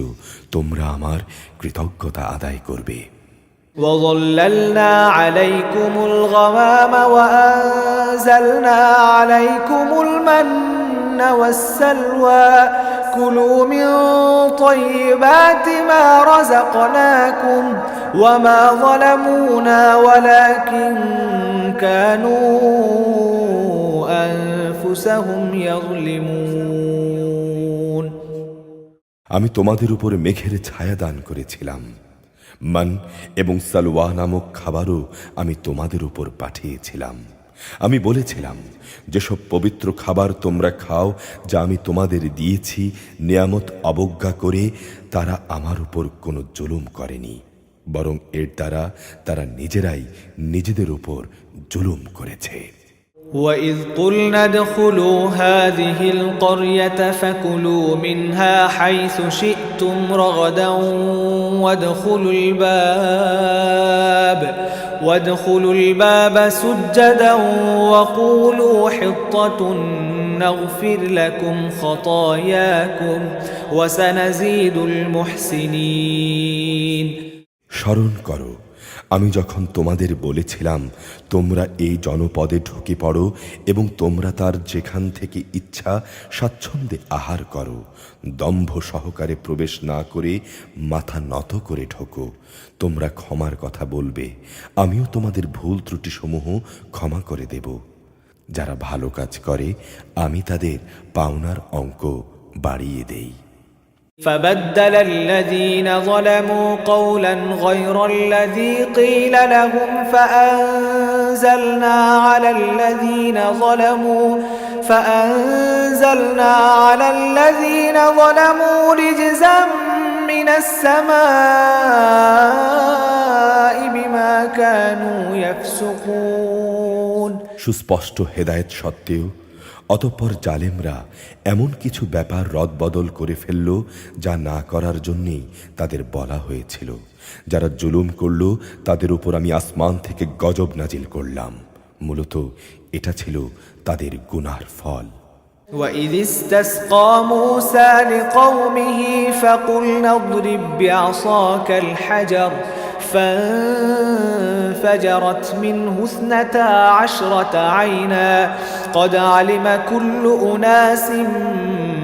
তোমরা আমার কৃতজ্ঞতা আদায় করবে। وَظَلَّلْنَا عَلَيْكُمُ الْغَمَامَ وَأَنزَلْنَا عَلَيْكُمُ الْمَنَّ وَالسَّلْوَىٰ كُلُوا مِن طَيِّبَاتِ مَا رَزَقْنَاكُمْ وَمَا ظَلَمُونَا وَلَٰكِن كَانُوا أَنفُسَهُمْ يَظْلِمُونَ আমি তোমাদের উপর মেঘের ছায়া দান করেছিলাম, মান এবং সালওয়া নামক খাবারও আমি তোমাদের উপর পাঠিয়েছিলাম। আমি বলেছিলাম, যেসব পবিত্র খাবার তোমরা খাও, যা আমি তোমাদের দিয়েছি, নিয়ামত অবজ্ঞা করে তারা আমার উপর কোনো জুলুম করেনি, বরং এর দ্বারা তারা নিজেরাই নিজেদের উপর জুলুম করেছে। وَإِذْ قُلْنَا ادْخُلُوا هَٰذِهِ الْقَرْيَةَ فَكُلُوا مِنْهَا حَيْثُ شِئْتُمْ رَغَدًا وَادْخُلُوا الْبَابَ سُجَّدًا وَقُولُوا حِطَّةٌ نَّغْفِرْ لَكُمْ خَطَايَاكُمْ وَسَنَزِيدُ الْمُحْسِنِينَ স্মরণ করো, আমি যখন তোমাদের বলেছিলাম, তোমরা এই জনপদে ঢুকে পড়ো এবং তোমরা তার যেখান থেকে ইচ্ছা স্বাচ্ছন্দ্যে আহার করো, দম্ভ সহকারে প্রবেশ না করে মাথা নত করে ঢোকো। তোমরা ক্ষমার কথা বলবে, আমিও তোমাদের ভুল ত্রুটিসমূহ ক্ষমা করে দেব। যারা ভালো কাজ করে আমি তাদের পাওনার অঙ্ক বাড়িয়ে দেই। فبدل الذين ظلموا قولا غير الذي قيل لهم فأنزلنا على الذين ظلموا رجزا من السماء بما كانوا يفسقون সুস্পষ্ট হেদায়েত সত্ত্বেও অতঃপর জালেমরা এমন কিছু ব্যাপার রদবদল করে ফেলল, যা না করার জন্যেই তাদের বলা হয়েছিল। যারা জুলুম করল তাদের উপর আমি আসমান থেকে গজব নাজিল করলাম। মূলত এটা ছিল তাদের গুনার ফল। وَإِذِ اسْتَسْقَىٰ مُوسَىٰ لِقَوْمِهِ فَقُلْنَا اضْرِب بِّعَصَاكَ الْحَجَرَ فانفجرت منه 12 عينا قد علم كل أناس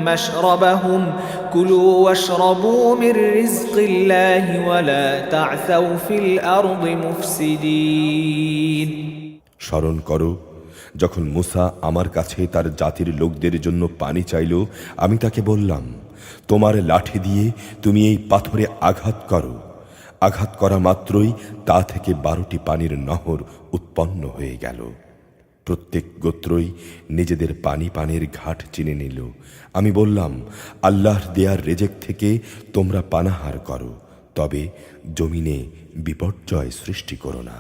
مشربهم كلوا واشربوا من رزق الله ولا تعثوا في الأرض مفسدين স্মরণ করো, যখন মুসা আমার কাছে তার জাতির লোকদের জন্য পানি চাইল, আমি তাকে বললাম, তোমার লাঠি দিয়ে তুমি এই পাথরে আঘাত করো। আঘাত করা মাত্রই তা থেকে 12টি পানির নহর উৎপন্ন হয়ে গেল। প্রত্যেক গোত্রই নিজেদের পানির ঘাট চিনে নিল। আমি বললাম, আল্লাহর দেয়ার রেজেক থেকে তোমরা পানাহার করো, তবে জমিনে বিপর্যয় সৃষ্টি করো না।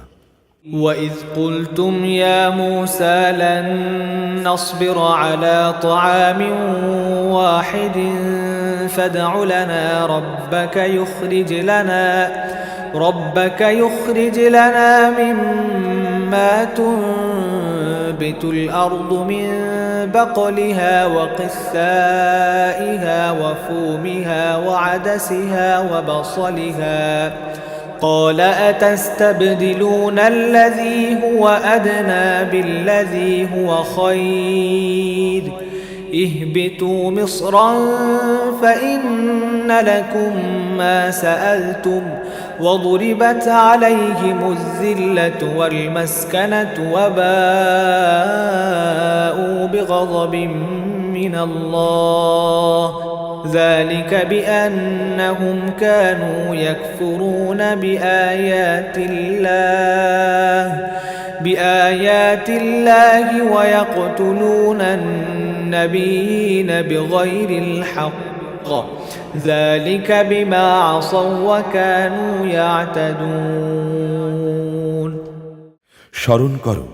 وإذ قلتم يا موسى لن نصبر على طعام واحد فادع لنا ربك يخرج لنا مما تنبت الأرض من بقلها وقثائها وفومها وعدسها وبصلها قال أتستبدلون الذي هو أدنى بالذي هو خير اهبطوا مصرا فإن لكم ما سألتم وضربت عليهم الذلة والمسكنة وباءوا بغضب من الله ذلك بأنهم كانوا يكفرون بآيات الله ويقتلون النبيين بغير الحق ذلك بما عصوا وكانوا يعتدون স্মরণ করো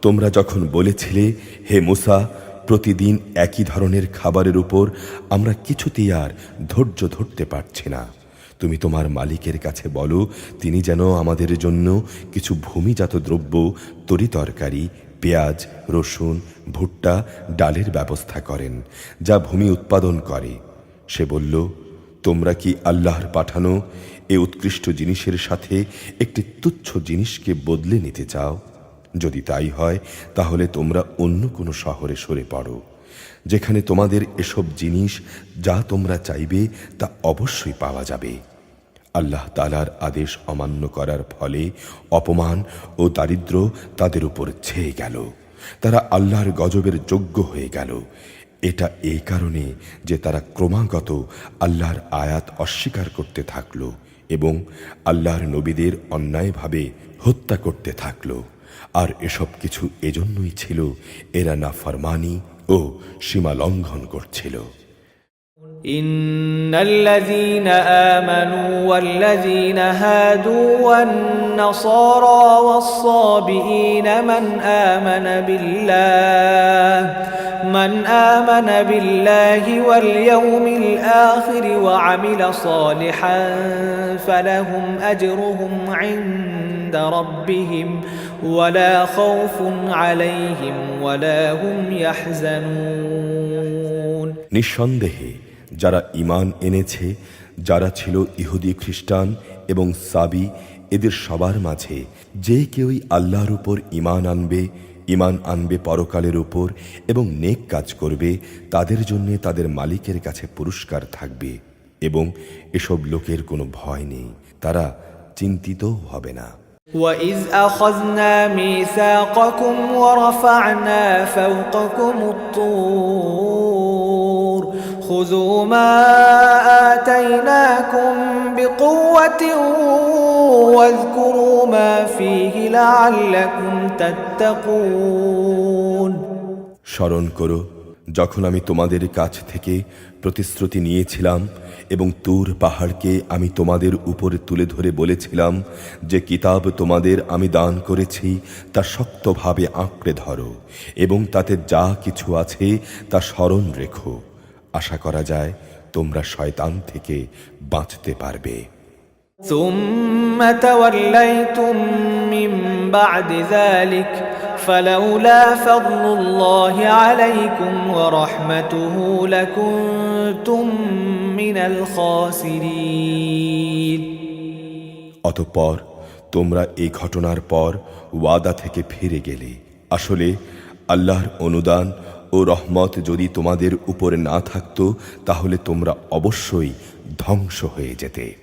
তোমরা যখন বলেছিলে হে মুসা প্রতিদিন একই ধরনের খাবারের উপর আমরা কিছুতেই আর ধৈর্য ধরতে পারছি না তুমি তোমার মালিকের কাছে বলো তিনি যেন আমাদের জন্য কিছু ভূমিজাত দ্রব্য তরিতরকারি পেঁয়াজ রসুন ভুট্টা ডালের ব্যবস্থা করেন যা ভূমি উৎপাদন করে সে বলল তোমরা কি আল্লাহর পাঠানো এ উৎকৃষ্ট জিনিসের সাথে একটি তুচ্ছ জিনিসকে বদলে নিতে চাও যদি তাই হয় তাহলে তোমরা অন্য কোনো শহরে সরে পড়ো যেখানে তোমাদের এসব জিনিস যা তোমরা চাইবে তা অবশ্যই পাওয়া যাবে আল্লাহ তাআলার আদেশ অমান্য করার ফলে অপমান ও দারিদ্র তাদের উপর ছেয়ে গেল তারা আল্লাহর গজবের যোগ্য হয়ে গেল এটা এই কারণে যে তারা ক্রমাগত আল্লাহর আয়াত অস্বীকার করতে থাকল এবং আল্লাহর নবীদের অন্যায়ভাবে হত্যা করতে থাকল আর এসব কিছু এজন্যই ছিল এরা নাফরমানি ও সীমা লঙ্ঘন করছিল إن الذين آمنوا والذين هادوا والنصارى والصابئين من آمن بالله واليوم الآخر وعمل صالحا فلهم أجرهم عند ربهم ولا خوف عليهم ولا هم يحزنون নিঃসন্দেহে যারা ঈমান এনেছে যারা ছিল ইহুদি খ্রিস্টান এবং সাবি এদের সবার মাঝে যে কেউই আল্লাহর উপর ঈমান আনবে পরকালের উপর এবং নেক কাজ করবে তাদের জন্য তাদের মালিকের কাছে পুরস্কার থাকবে এবং এসব লোকের কোনো ভয় নেই তারা চিন্তিতও হবে না وَإِذْ أَخَذْنَا مِيثَاقَكُمْ وَرَفَعْنَا فَوْقَكُمُ الطُّورَ خُذُوا مَا آتَيْنَاكُمْ بِقُوَّةٍ وَاذْكُرُوا مَا فِيهِ لَعَلَّكُمْ تَتَّقُونَ স্মরণ করো যখন আমি তোমাদের কাছ থেকে প্রতিশ্রুতি নিয়েছিলাম এবং তুর পাহাড়কে আমি তোমাদের উপর তুলে ধরে বলেছিলাম যে কিতাব তোমাদের আমি দান করেছি তা শক্তভাবে আঁকড়ে ধরো এবং তাতে যা কিছু আছে তা স্মরণ রেখো আশা করা যায় তোমরা শয়তান থেকে বাঁচতে পারবে ثم توليتم من بعد ذلك فلولا فضل الله عليكم ورحمته لكنتم من الخاسرين অতঃপর তোমরা এই ঘটনার পর ওয়াদা থেকে ফিরে গেলে আসলে আল্লাহর অনুদান ও রহমত যদি তোমাদের উপর না থাকতো তাহলে তোমরা অবশ্যই ধ্বংস হয়ে যেতে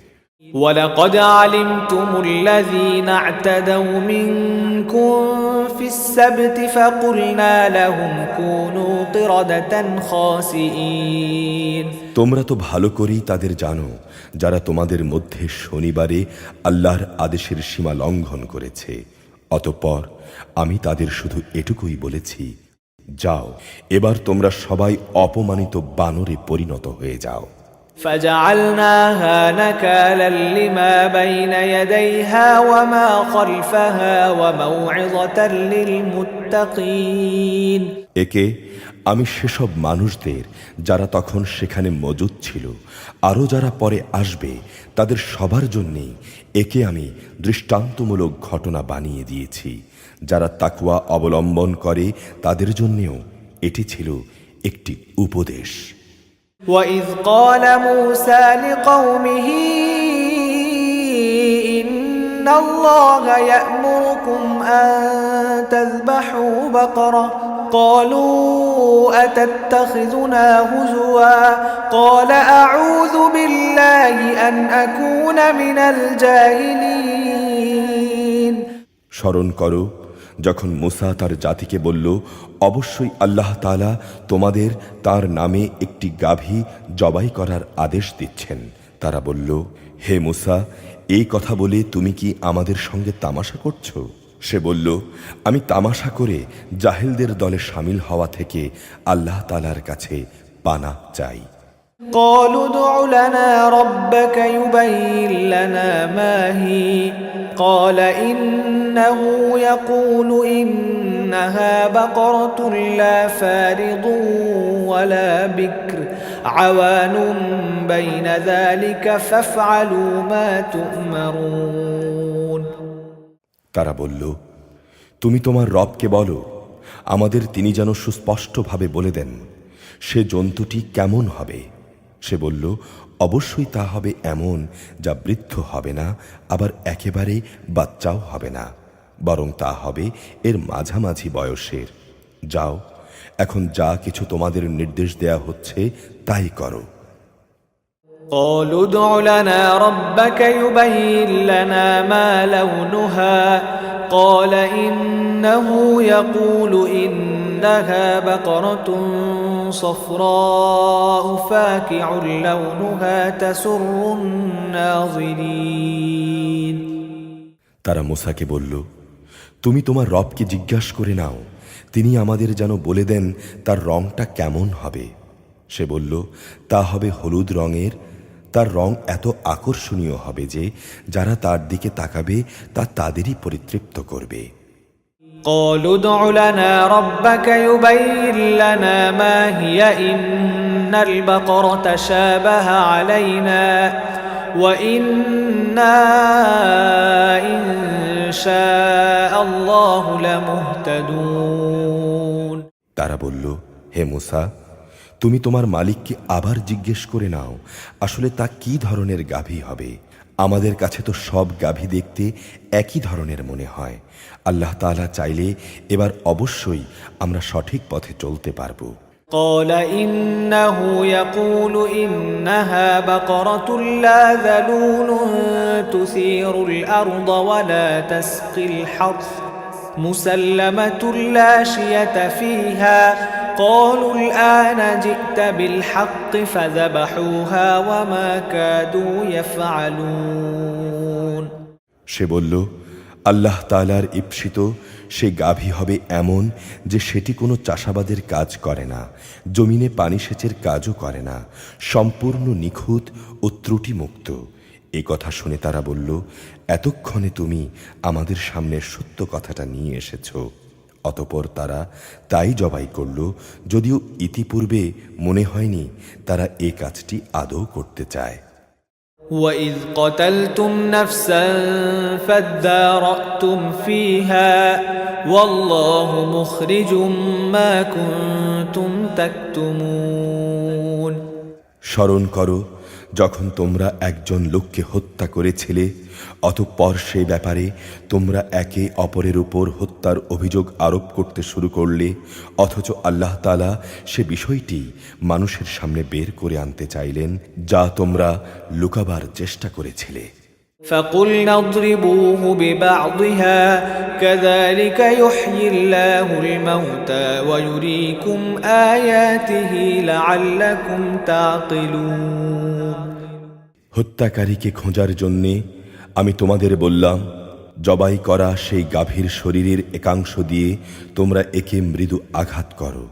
وَلَقَدْ عَلِمْتُمُ الَّذِينَ اعْتَدَوْا مِنكُمْ فِي السَّبْتِ فَقُلْنَا لَهُمْ كُونُوا قِرَدَةً خَاسِئِينَ তোমরা তো ভালো করেই তাদের জানো যারা তোমাদের মধ্যে শনিবারে আল্লাহর আদেশের সীমা লঙ্ঘন করেছে অতঃপর আমি তাদের শুধু এটুকুই বলেছি যাও এবার তোমরা সবাই অপমানিত বানরে পরিণত হয়ে যাও فجعلناها نكالا لما بين يديها وما خلفها وموعظة للمتقين একে আমি সেসব মানুষদের যারা তখন সেখানে মজুদ ছিল আরও যারা পরে আসবে তাদের সবার জন্যেই একে আমি দৃষ্টান্তমূলক ঘটনা বানিয়ে দিয়েছি। যারা তাকওয়া অবলম্বন করে তাদের জন্যেও এটি ছিল একটি উপদেশ। وَإِذْ قَالَ مُوسَى لِقَوْمِهِ إِنَّ اللَّهَ يَأْمُرُكُمْ أَن تَذْبَحُوا بَقَرَةً قَالُوا أَتَتَّخِذُنَا هُزُوًا قَالَ أَعُوذُ بِاللَّهِ أَنْ أَكُونَ مِنَ الْجَاهِلِينَ স্মরণ করো যখন মুসা তার জাতিকে বলল, অবশ্যই আল্লাহ তাআলা তোমাদের তার নামে একটি গাভী জবাই করার আদেশ দিচ্ছেন। তারা বলল, হে মুসা, এই কথা বলে তুমি কি আমাদের সঙ্গে তামাশা করছো? সে বলল, আমি তামাশা করে জাহেলদের দলে শামিল হওয়া থেকে আল্লাহ তাআলার কাছে পানাহ চাই। قالوا ادع لنا ربك يبين لنا ما هي قال إنه يقول إنها بقرة لا فارض ولا بكر عوان بين ذلك فافعلوا ما تؤمرون তারা বলল, তুমি তোমার রবকে বলো আমাদের তিনি যেন সুস্পষ্টভাবে বলে দেন সে জন্তুটি কেমন হবে। সে বলল, অবশ্যই তা হবে এমন যা বৃদ্ধ হবে না, আবার একেবারে বাচ্চাও হবে না, বরং তা হবে এর মাঝামাঝি বয়সের। যাও, এখন যা কিছু তোমাদের নির্দেশ দেয়া হচ্ছে তাই করো। قالوا ادع لنا ربك يبين لنا ما لونها قال إنه يقول إنها بقرة صفراء فاكع لونها تسر الناظرين তারা মুসাকে বলল, তুমি তোমার রবকে জিজ্ঞাসা করে নাও, তিনি আমাদের যেন বলে দেন তার রংটা কেমন হবে। সে বলল, তা হবে হলুদ রঙের, তার রং এত আকর্ষণীয় হবে যে যারা তার দিকে তাকাবে তা তাদেরই পরিতৃপ্ত করবে। قالوا ادع لنا ربك يبين لنا ما هي إن البقرة شابه علينا وإنا إن شاء الله لمهتدون তারা বলল, হে মুসা, তুমি তোমার মালিককে আবার জিজ্ঞেস করে নাও আসলে তা কি ধরনের গাভী হবে। আমাদের কাছে তো সব গাভী দেখতে একই ধরনের মনে হয়। আল্লাহ তাআলা চাইলে এবার অবশ্যই আমরা সঠিক পথে চলতে পারব। قال إنه يقول إنها بقرة لا ذلول تثير الأرض ولا تسقي الحرث مسلمة لا شية فيها قالوا الآن جئت بالحق فذبحوها وما كادوا يفعلون সে বলল, আল্লাহ তাআলার ঈপ্সিত সে গাভী হবে এমন যে সেটি কোনো চাষাবাদের কাজ করে না, জমিনে পানি সেচের কাজও করে না, সম্পূর্ণ নিখুঁত ও ত্রুটিমুক্ত। এ কথা শুনে তারা বলল, এতক্ষণে তুমি আমাদের সামনে সত্য কথাটা নিয়ে এসেছ। অতঃপর তারা তাই জবাই করল, যদিও ইতিপূর্বে মনে হয়নি তারা এ কাজটি আদৌ করতে চায়। وَإِذْ قَتَلْتُمْ نَفْسًا فَادَّارَأْتُمْ فِيهَا وَاللَّهُ مُخْرِجٌ مَا كُنْتُمْ تَكْتُمُونَ স্মরণ করো যখন তোমরা একজন লোককে হত্যা করেছিলে, অতঃপর সেই ব্যাপারে তোমরা একে অপরের উপর হত্যার অভিযোগ আরোপ করতে শুরু করলে, অথচ আল্লাহ তাআলা সে বিষয়টি মানুষের সামনে বের করে আনতে চাইলেন যা তোমরা লুকাবার চেষ্টা করেছিলে। فَقُلْنَا اضْرِبُوهُ بِبَعْضِهَا كَذَلِكَ يُحْيِي اللَّهُ الْمَوْتَى وَيُرِيكُمْ آيَاتِهِ لَعَلَّكُمْ تَعْقِلُونَ হত্যাকারীকে খোঁজার জন্যে আমি তোমাদের বললাম, জবাই করা সেই গাভীর শরীরের একাংশ দিয়ে তোমরা একে মৃদু আঘাত করো।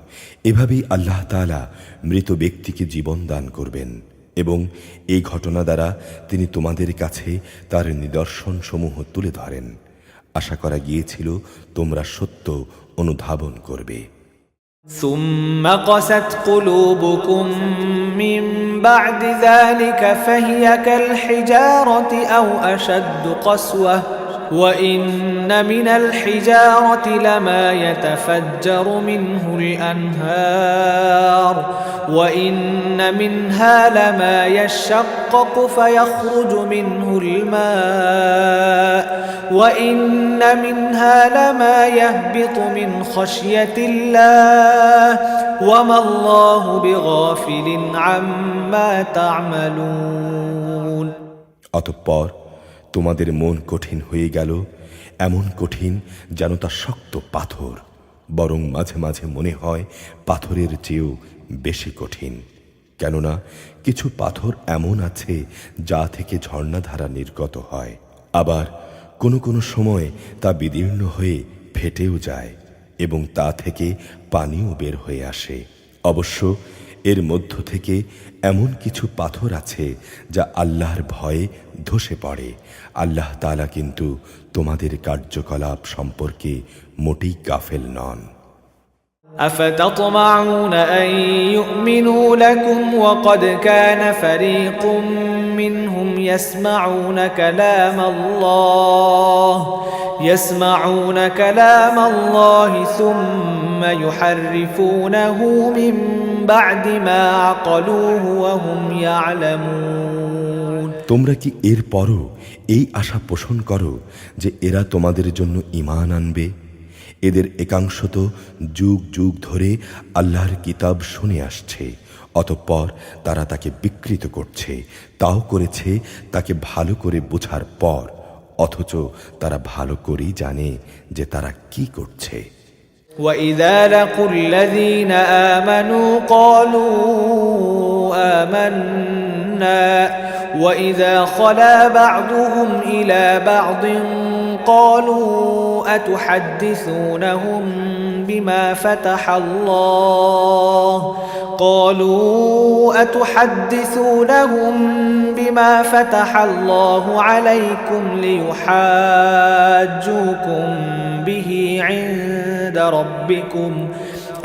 এভাবেই আল্লাহ তাআলা মৃত ব্যক্তিকে জীবন দান করবেন, এবং এই ঘটনা দ্বারা তিনি তোমাদের কাছে তার নিদর্শনসমূহ তুলে ধরেন। আশা করা গিয়েছিল তোমরা সত্য অনুধাবন করবে। ثم قست قلوبكم من بعد ذلك فهي كالحجارة أو أشد قسوة وإن من الحجارة لما يتفجر منه الأنهار وإن منها لما يشقق فيخرج منه الماء وإن منها لما يهبط من خشية الله وما الله بغافل عما تعملون। অতঃপর তোমাদের মন কঠিন হয়ে গেল, এমন কঠিন যেন তা শক্ত পাথর, বরং মাঝে মাঝে মনে হয় পাথরের চেয়েও বেশি কঠিন। কেননা কিছু পাথর এমন আছে যা থেকে ঝর্ণাধারা নির্গত হয়, আবার কোনো কোনো সময় তা বিদীর্ণ হয়ে ফেটেও যায় এবং তা থেকে পানিও বের হয়ে আসে। অবশ্য এর মধ্য থেকে এমন কিছু পাথর আছে যা আল্লাহর ভয়ে ধসে পড়ে। আল্লাহ তাআলা কিন্তু তোমাদের কার্যকলাপ সম্পর্কে মোটেই গাফেল নন। أفتطمعون أن يؤمنوا لكم وقد كان فريق منهم يسمعون كلام الله ثم يحرفونه من بعد ما عقلوه وهم يعلمون। তোমরা কি এর পরও এই আশা পোষণ করো যে এরা তোমাদের জন্য ঈমান আনবে? এদের একাংশ তো যুগ যুগ ধরে আল্লাহর কিতাব শুনে আসছে, অতঃপর তারা তাকে বিকৃত করছে, তাও করেছে তাকে ভালো করে বোঝার পর, অথচ তারা ভালো করেই জানে যে তারা কি করছে। وَإِذَا لَقُوا الَّذِينَ آمَنُوا قَالُوا آمَنَّا وَإِذَا خَلَا بَعْضُهُمْ إِلَى بَعْضٍ قَالُوا أَتُحَدِّثُونَهُم بما فتح الله عليكم ليحاجوكم به عند ربكم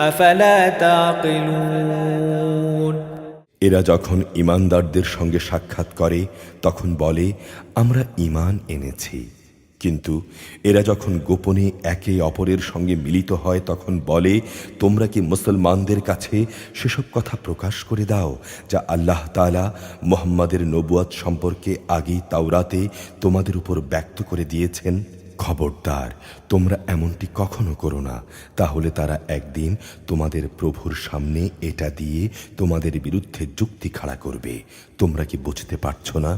أفلا تعقلون। এরা যখন ঈমানদারদের সঙ্গে সাক্ষাৎ করে তখন বলে আমরা ঈমান এনেছি, কিন্তু এরা যখন গোপনে একে অপরের সঙ্গে মিলিত হয় তখন বলে তোমরা কি মুসলমানদের কাছে সেসব কথা প্রকাশ করে দাও যা আল্লাহ তাআলা মুহাম্মাদের নবুয়ত সম্পর্কে আগেই তাওরাতে তোমাদের উপর ব্যক্ত করে দিয়েছেন। খবরদার, তোমরা এমনটি কখনো করো না, তাহলে তারা একদিন তোমাদের প্রভুর সামনে এটা দিয়ে তোমাদের বিরুদ্ধে যুক্তি খাড়া করবে। তোমরা কি বুঝতে পারছো না?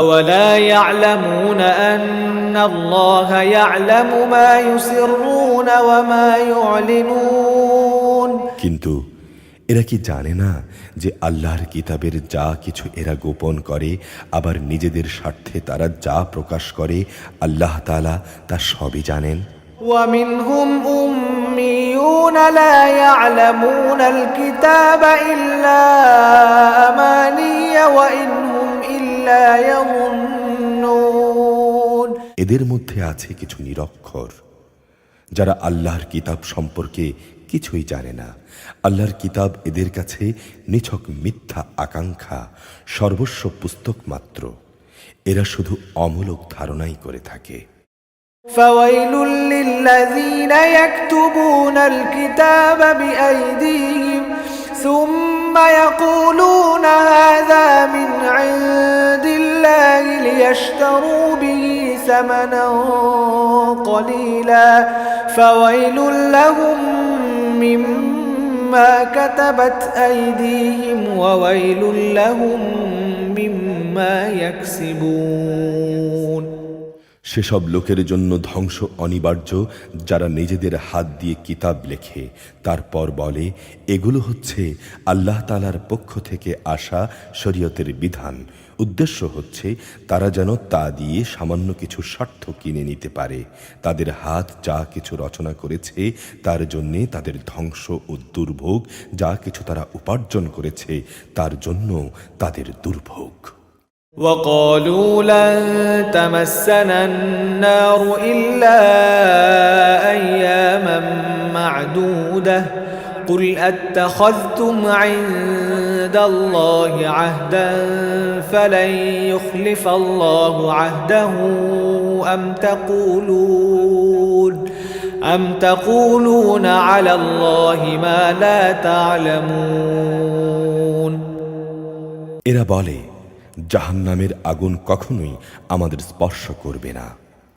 أولا يعلمون أن الله يعلم ما يسرون وما يعلنون। কিন্তু এরা কি জানে না যে আল্লাহর কিতাবের যা কিছু এরা গোপন করে আবার নিজেদের স্বার্থে তারা যা প্রকাশ করে আল্লাহ তাআলা তা সবই জানেন। ومنهم أميون لا يعلمون الكتاب إلا أماني وإن هم إلا يظنون। এদের মধ্যে আছে কিছু নিরক্ষর যারা আল্লাহর কিতাব সম্পর্কে কিছুই জানে না। আল্লাহর কিতাব এদের কাছে নিছক মিথ্যা আকাঙ্ক্ষা, সর্বস্ব পুস্তক মাত্র। এরা শুধু অমূলক ধারণাই করে থাকে। فويل للذين يكتبون الكتاب بأيديهم ثم يقولون هذا من عند الله ليشتروا به ثمنا قليلا فويل لهم مما كتبت أيديهم وويل لهم مما يكسبون। সেসব লোকের জন্য ধ্বংস অনিবার্য যারা নিজেদের হাত দিয়ে কিতাব লেখে, তারপর বলে এগুলো হচ্ছে আল্লাহ তাআলার পক্ষ থেকে আসা শরীয়তের বিধান। উদ্দেশ্য হচ্ছে তারা যেন তা দিয়ে সামান্য কিছু স্বার্থ কিনে নিতে পারে। তাদের হাত যা কিছু রচনা করেছে তার জন্যে তাদের ধ্বংস ও দুর্ভোগ, যা কিছু তারা উপার্জন করেছে তার জন্য তাদের দুর্ভোগ। وقالوا لن تمسنا النار إلا أياما معدودة قل أتخذتم عند الله عهدا فلن يخلف الله عهده أم تقولون على الله ما لا تعلمون এরা বলে জাহান্নামের আগুন কখনোই আমাদের স্পর্শ করবে না,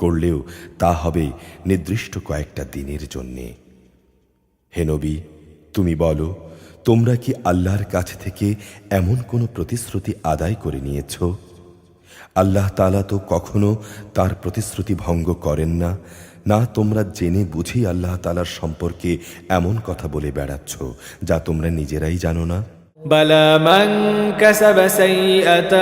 করলেও তা হবে নির্দিষ্ট কয়েকটা দিনের জন্যে। হে নবী, তুমি বলো, তোমরা কি আল্লাহর কাছ থেকে এমন কোনো প্রতিশ্রুতি আদায় করে নিয়েছ? আল্লাহ তাআলা তো কখনো তার প্রতিশ্রুতি ভঙ্গ করেন না। না তোমরা জেনে বুঝি আল্লাহ তাআলার সম্পর্কে এমন কথা বলে বেড়াচ্ছ যা তোমরা নিজেরাই জানো না। بلى من كسب سيئة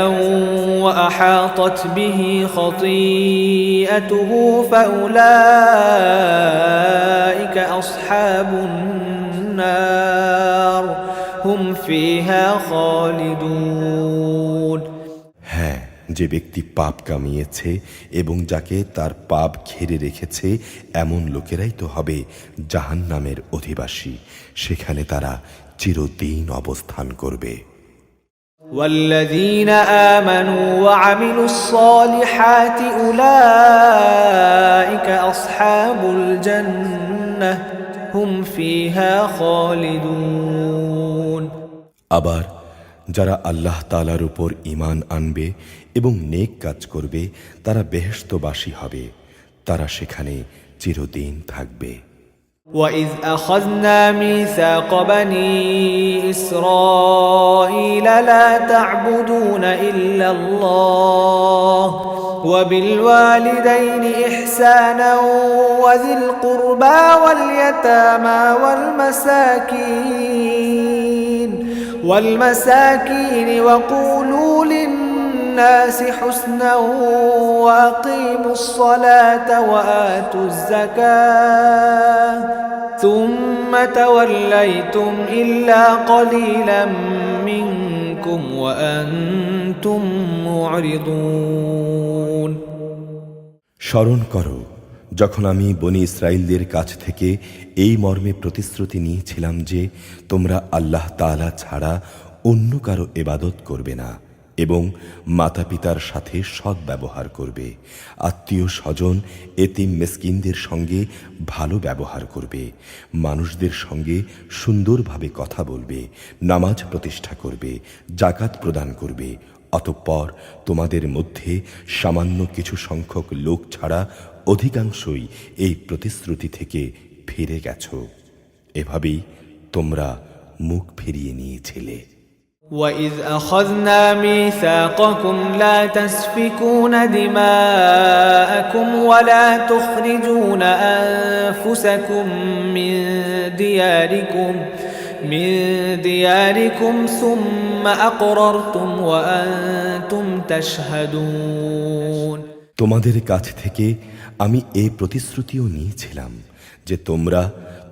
وأحاطت به خطيئته فأولئك أصحاب النار هم فيها خالدون হ্যাঁ, যে ব্যক্তি পাপ কামিয়েছে এবং যাকে তার পাপ ঘিরে রেখেছে এমন লোকেরাই তো হবে জাহান্নামের অধিবাসী, সেখানে তারা চিরদিন অবস্থান করবে। والذين آمنوا وعملوا الصالحات أولئك أصحاب الجنة هم فيها خالدون আবার যারা আল্লাহ তাআলার উপর ঈমান আনবে এবং নেক কাজ করবে তারা বেহেশতবাসী হবে, তারা সেখানে চিরদিন থাকবে। وَإِذْ أَخَذْنَا مِيثَاقَ بَنِي إِسْرَائِيلَ لَا تَعْبُدُونَ إِلَّا اللَّهَ وَبِالْوَالِدَيْنِ إِحْسَانًا وَذِي الْقُرْبَى وَالْيَتَامَى وَالْمَسَاكِينِ وَقُولُوا لِلنَّاسِ حُسْنًا وَأَقِيمُوا الصَّلَاةَ وَآتُوا الزَّكَاةَ ثُمَّ تَوَلَّيْتُمْ إِلَّا قَلِيلًا مِنكُمْ وَأَنْتُمْ مُعْرِضُونَ স্মরণ করো যখন আমি বনি ইসরাইলদের কাছ থেকে এই মর্মে প্রতিশ্রুতি নিয়েছিলাম যে তোমরা আল্লাহ তাআলা ছাড়া অন্য কারো ইবাদত করবে না এবং মাতা পিতার সাথে সৎ ব্যবহার করবে, আত্মীয় স্বজন এতিম মিসকিনদের সঙ্গে ভালো ব্যবহার করবে, মানুষদের সঙ্গে সুন্দরভাবে কথা বলবে, নামাজ প্রতিষ্ঠা করবে, যাকাত প্রদান করবে। অতঃপর তোমাদের মধ্যে সামান্য কিছু সংখ্যক লোক ছাড়া অধিকাংশই এই প্রতিশ্রুতি থেকে ফিরে গেছ। এভাবেই তোমরা মুখ ফিরিয়ে নিয়েছিলে। وَإِذْ أَخَذْنَا مِيثَاقَكُمْ لَا تَسْفِكُونَ دِمَاءَكُمْ وَلَا تُخْرِجُونَ أَنفُسَكُمْ من دياركم ثُمَّ أَقْرَرْتُمْ وَأَنْتُمْ تَشْهَدُونَ তোমাদের কাছ থেকে আমি এই প্রতিশ্রুতিও নিয়েছিলাম যে তোমরা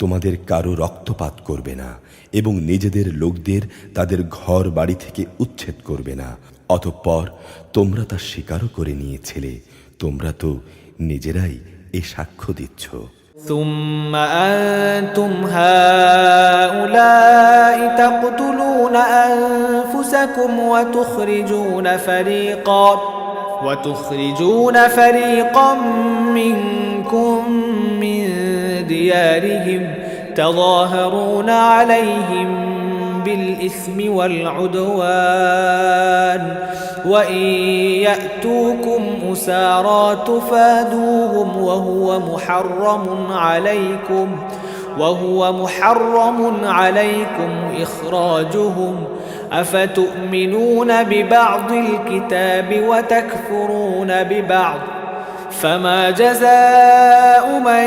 তোমাদের কারো রক্তপাত করবে না এবং নিজেদের লোকদের তাদের ঘর বাড়ি থেকে উচ্ছেদ করবে না। অতঃপর তোমরা তা স্বীকারও করে নিয়েছিলে, তোমরা তো নিজেরাই এ সাক্ষ্য দিচ্ছ। ثم أنتم هؤلاء تقتلون أنفسكم وتخرجون فريقا منكم من ديارهم تظاهرون عليهم بالإثم والعدوان وإن يأتوكم أسارى تفادوهم وهو محرم عليكم إخراجهم أفتؤمنون ببعض الكتاب وتكفرون ببعض فما جزاء من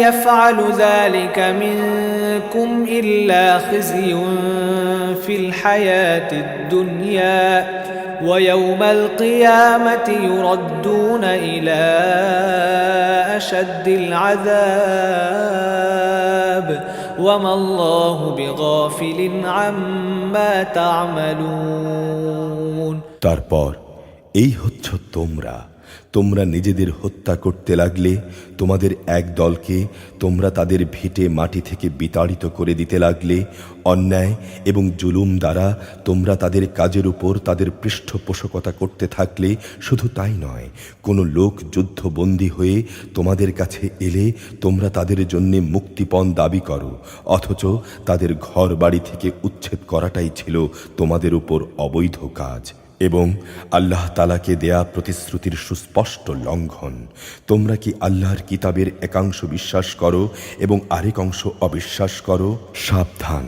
يفعل ذلك منكم إلا خزي في الحياة الدنيا ويوم القيامة يردون إلى أشد العذاب وما الله بغافل عما تعملون তারপর এই হচ্ছ তোমরা নিজেদের হত্যা করতে লাগলে, তোমাদের এক দলকে তোমরা তাদের ভিটে মাটি থেকে বিতাড়িত করে দিতে লাগলে, অন্যায় এবং জুলুম দ্বারা তোমরা তাদের কাজের উপর তাদের পৃষ্ঠপোষকতা করতে থাকলে, শুধু তাই নয়, কোনো লোক যুদ্ধবন্দী হয়ে তোমাদের কাছে এলে তোমরা তাদের জন্যে মুক্তিপণ দাবি করো, অথচ তাদের ঘর বাড়ি থেকে উচ্ছেদ করাটাই ছিল তোমাদের উপর অবৈধ কাজ এবং আল্লাহ তাআলাকে দেয়া প্রতিশ্রুতির সুস্পষ্ট লঙ্ঘন। তোমরা কি আল্লাহর কিতাবের একাংশ বিশ্বাস করো এবং আরেক অংশ অবিশ্বাস করো? সাবধান,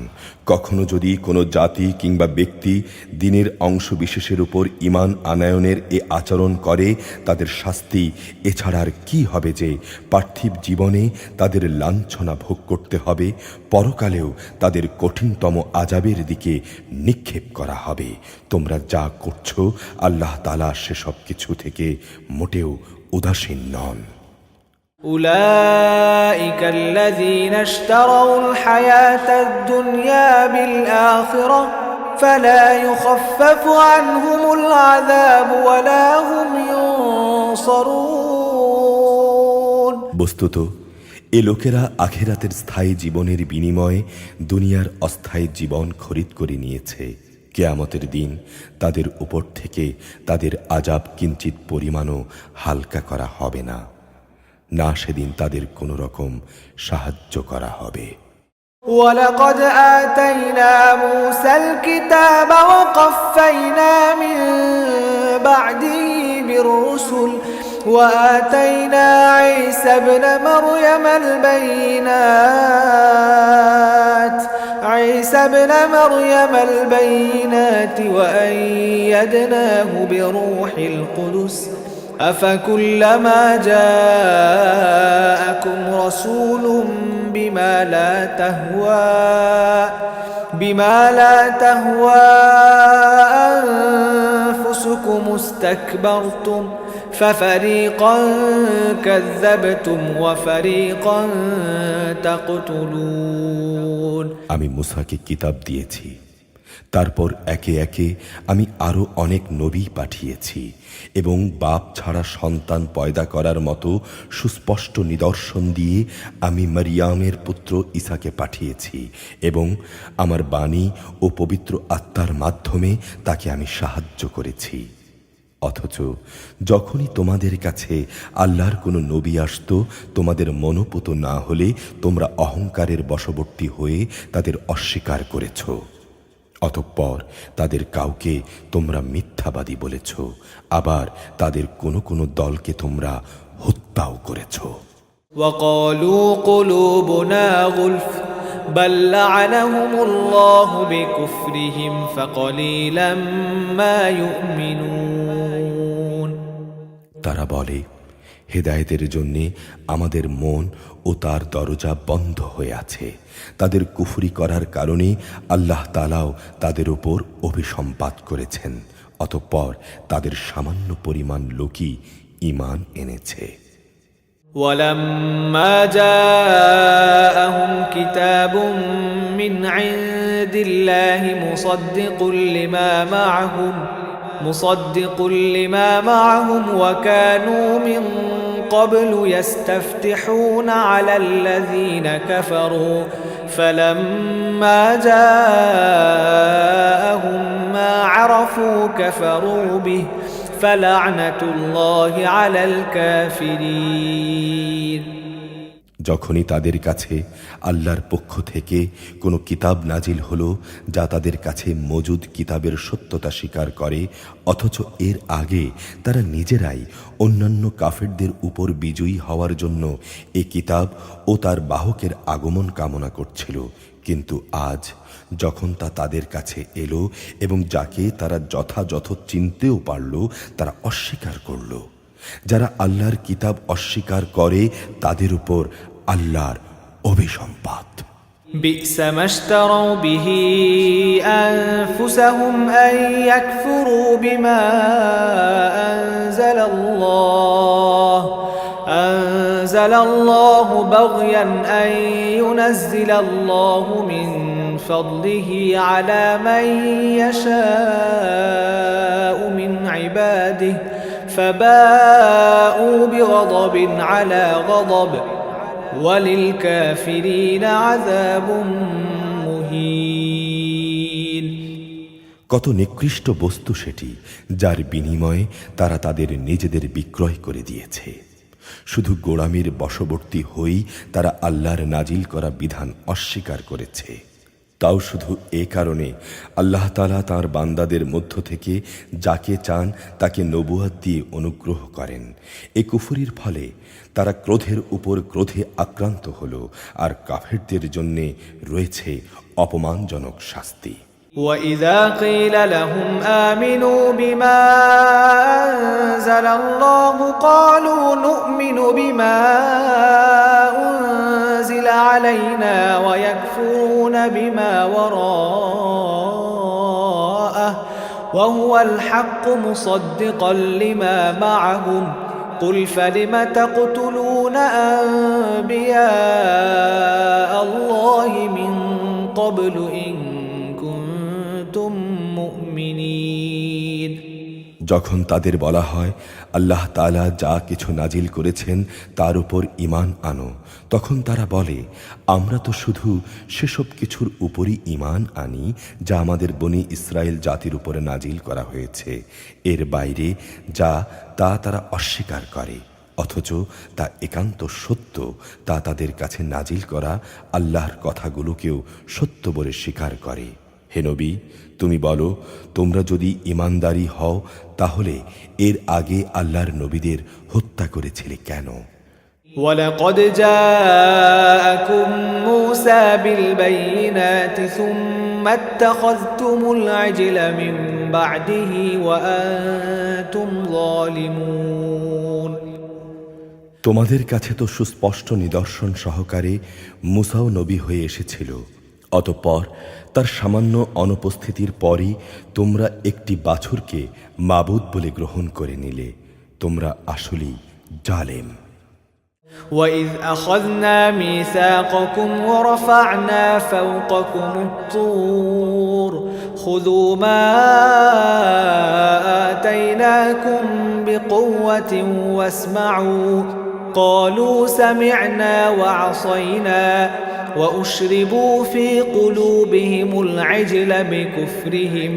কখনো যদি কোনো জাতি কিংবা ব্যক্তি দ্বীনের অংশ বিশেষের উপর ঈমান আনয়নের এ আচরণ করে, তাদের শাস্তি এছাড়া আর কি হবে যে পার্থিব জীবনে তাদের লাঞ্ছনা ভোগ করতে হবে, পরকালেও তাদের কঠিনতম আযাবের দিকে নিক্ষেপ করা হবে। তোমরা যা করছো আল্লাহ তাআলা সেসব কিছু থেকে মোটেও উদাসীন নন। أولئك الذين اشتروا الحياة الدنيا بالآخرة فلا يخفف عنهم العذاب ولا هم ينصرون। বস্তুত এ লোকেরা আখিরাতের স্থায়ী জীবনের বিনিময়ে দুনিয়ার অস্থায়ী জীবন খরিদ করে নিয়েছে। কিয়ামতের দিন তাদের উপর থেকে তাদের আযাব কিঞ্চিত পরিমাণও হালকা করা হবে না, না সেদিন তাদের কোনো রকম সাহায্য করা হবে। ولقد آتينا موسى الكتاب وقفينا من بعده بالرسل وآتينا عيسى ابن مريم البينات وأيدناه بروح القدس أفكلما جاءكم رسول بما لا تهوى أنفسكم استكبرتم ففريقا كذبتم وفريقا تقتلون। আমি মুসাকে কিতাব দিয়েছি, তারপর একে একে আমি আরো অনেক নবী পাঠিয়েছি এবং বাপ ছাড়া সন্তান পয়দা করার মতো সুস্পষ্ট নিদর্শন দিয়ে আমি মারিয়ামের পুত্র ঈসাকে পাঠিয়েছি এবং আমার বাণী ও পবিত্র আত্মার মাধ্যমে তাকে আমি সাহায্য করেছি। অথচ যখনই তোমাদের কাছে আল্লাহর কোনো নবী আসত, তোমাদের মনোপুত না হলে তোমরা অহংকারের বশবর্তী হয়ে তাদের অস্বীকার করেছ। অতঃপর তাদের কাউকে তোমরা মিথ্যাবাদী বলেছ, আবার তাদের কোনো কোনো দলকে তোমরা হত্যাও করেছ। وقالوا قلوبنا غلف بل لعنهم الله بكفرهم فقليلا ما يؤمنون। তারা বলে, হেদায়েতের জন্যে আমাদের মন ও তার দরজা বন্ধ হয়ে আছে। তাদের কুফরি করার কারণে আল্লাহ তাআলাও তাদের উপর অভিসম্পাত করেছেন, অতঃপর তাদের সামান্য পরিমাণ লোকই ঈমান এনেছে। ولما جاءهم كتاب من عند الله مصدق لما معهم وكانوا من قبل يستفتحون على الذين كفروا فلما جاءهم ما عرفوا كفروا به فلعنة الله على الكافرين। যখনই তাদের কাছে আল্লাহর পক্ষ থেকে কোনো কিতাব নাজিল হলো যা তাদের কাছে মজুদ কিতাবের সত্যতা স্বীকার করে, অথচ এর আগে তারা নিজেরাই অন্যান্য কাফেরদের উপর বিজয়ী হওয়ার জন্য এই কিতাব ও তার বাহকের আগমন কামনা করছিল, কিন্তু আজ যখন তা তাদের কাছে এলো এবং যাকে তারা যথাযথ চিনতেও পারল, তারা অস্বীকার করল। যারা আল্লাহর কিতাব অস্বীকার করে তাদের উপর আল্লাহর অভিসম্পাত। بئس ما اشتروا به أنفسهم أن يكفروا بما أنزل الله بغيا أن ينزل الله من فضله على من يشاء من عباده فباءوا بغضب على غضب وللكافرين عذاب مهين। কত নিকৃষ্ট বস্তু সেটি, যার বিনিময়ে তারা তাদের নিজেদের বিক্রয় করে দিয়েছে। শুধু গোলামির বশবর্তী হয়েই তারা আল্লাহর নাজিল করা বিধান অস্বীকার করেছে। তাও শুধু এ কারণে আল্লাহ তাআলা তাঁর বান্দাদের মধ্য থেকে যাকে চান তাকে নবুয়ত দিয়ে অনুগ্রহ করেন। এ কুফরির ফলে তারা ক্রোধের উপর ক্রোধে আক্রান্ত হল, আর কাফেরদের জন্য রয়েছে অপমানজনক শাস্তি। وَإِذَا قِيلَ لَهُمْ آمِنُوا بِمَا أَنزَلَ اللَّهُ قَالُوا نُؤْمِنُ بِمَا أُنزِلَ عَلَيْنَا وَيَكْفُرُونَ بِمَا وَرَاءَهُ وَهُوَ الْحَقُّ مُصَدِّقًا لِمَا مَعَهُمْ قُلْ فَلِمَ تَقْتُلُونَ أَنبِيَاءَ اللَّهِ مِن قَبْلُ إِن كنتم مؤمنين। যখন তাদের বলা হয় আল্লাহ তাআলা যা কিছু নাজিল করেছেন তার উপর ঈমান আনো, তখন তারা বলে আমরা তো শুধু সেসব কিছুর উপরই ঈমান আনি যা আমাদের বনি ইসরায়েল জাতির উপরে নাজিল করা হয়েছে। এর বাইরে যা তা তারা অস্বীকার করে, অথচ তা একান্ত সত্য। তা তাদের কাছে নাজিল করা আল্লাহর কথাগুলোকেও সত্য বলে স্বীকার করে। হে নবী, তুমি বলো, তোমরা যদি ঈমানদারি হও তাহলে এর আগে আল্লাহর নবীদের হত্যা করেছিলে কেন? وَلَقَدْ جَاءَكُم مُوسَى بِالْبَيِّنَاتِ ثُمَّ اتَّخَذْتُمُ الْعِجْلَ مِن بَعْدِهِ وَأَنتُمْ ظَالِمُونَ। তোমাদের কাছে তো সুস্পষ্ট নিদর্শন সহকারে মুসাও নবী হয়ে এসেছিল, অতঃপর তার সামান্য অনুপস্থিতির পরই তোমরা একটি বাছুরকে মাবুদ বলে গ্রহণ করে নিলে। তোমরা আসলেই জালেম। وَإِذْ أَخَذْنَا مِيثَاقَكُمْ وَرَفَعْنَا فَوْقَكُمُ الطُّورَ خُذُوا مَا آتَيْنَاكُمْ بِقُوَّةٍ وَاسْمَعُوا قَالُوا سَمِعْنَا وَعَصَيْنَا وَأُشْرِبُوا فِي قُلُوبِهِمُ الْعِجْلَ بِكُفْرِهِمْ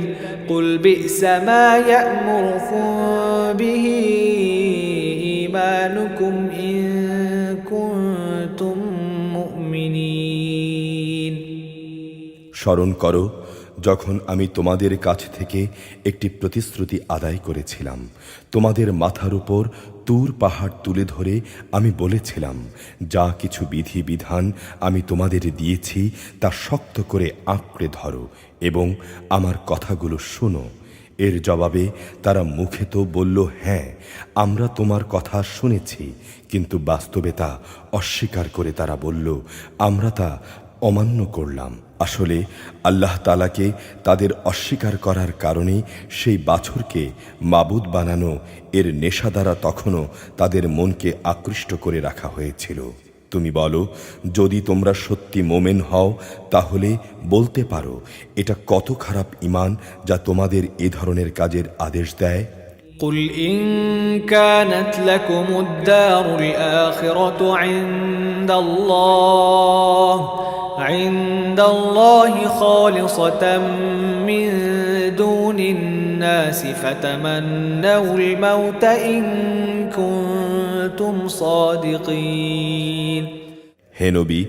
قُلْ بِئْسَ مَا يَأْمُرُكُمْ بِهِ إِيمَانُكُمْ إِن كُنتُم مُؤْمِنِينَ। স্মরণ করো যখন আমি তোমাদের কাছ থেকে একটি প্রতিশ্রুতি আদায় করেছিলাম। তোমাদের মাথার উপর তুর পাহাড় তুলে ধরে আমি বলেছিলাম, যা কিছু বিধি বিধান আমি তোমাদের দিয়েছি তা শক্ত করে আঁকড়ে ধরো এবং আমার কথাগুলো শোনো। এর জবাবে তারা মুখে তো বলল, হ্যাঁ আমরা তোমার কথা শুনেছি, কিন্তু বাস্তবে তা অস্বীকার করে তারা বলল, আমরা তা অমান্য করলাম। আসলে আল্লাহ তাআলাকে তাদের অস্বীকার করার কারণে সেই বাছুরকে মাবুদ বানানো এর নেশা দ্বারা তখনও তাদের মনকে আকৃষ্ট করে রাখা হয়েছিল। তুমি বলো, যদি তোমরা সত্যি মোমেন হও তাহলে বলতে পারো এটা কত খারাপ ঈমান যা তোমাদের এ ধরনের কাজের আদেশ দেয়। قُلْ إِن كَانَتْ لَكُمُ الدَّارُ الْآخِرَةُ عِندَ اللَّهِ خَالِصَةً مِّن دُونِ النَّاسِ فَتَمَنَّوُا الْمَوْتَ إِن كُنتُمْ صَادِقِينَ। হে নবী,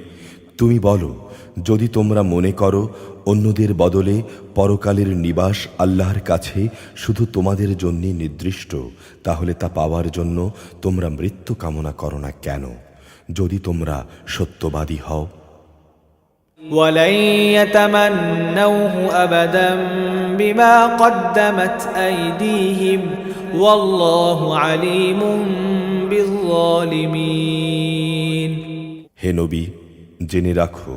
তুমি বলো, যদি তোমরা মনে করো অন্যদের বদলে পরকালের নিবাস আল্লাহর কাছে শুধু তোমাদের জন্য নির্দিষ্ট, তাহলে তা পাওয়ার জন্য তোমরা মৃত্যু কামনা করো না কেন, যদি তোমরা সত্যবাদী হও? ولن يتمنوه أبدا بما قدمت أيديهم والله عليم بالظالمين হে নবী, জেনে রাখো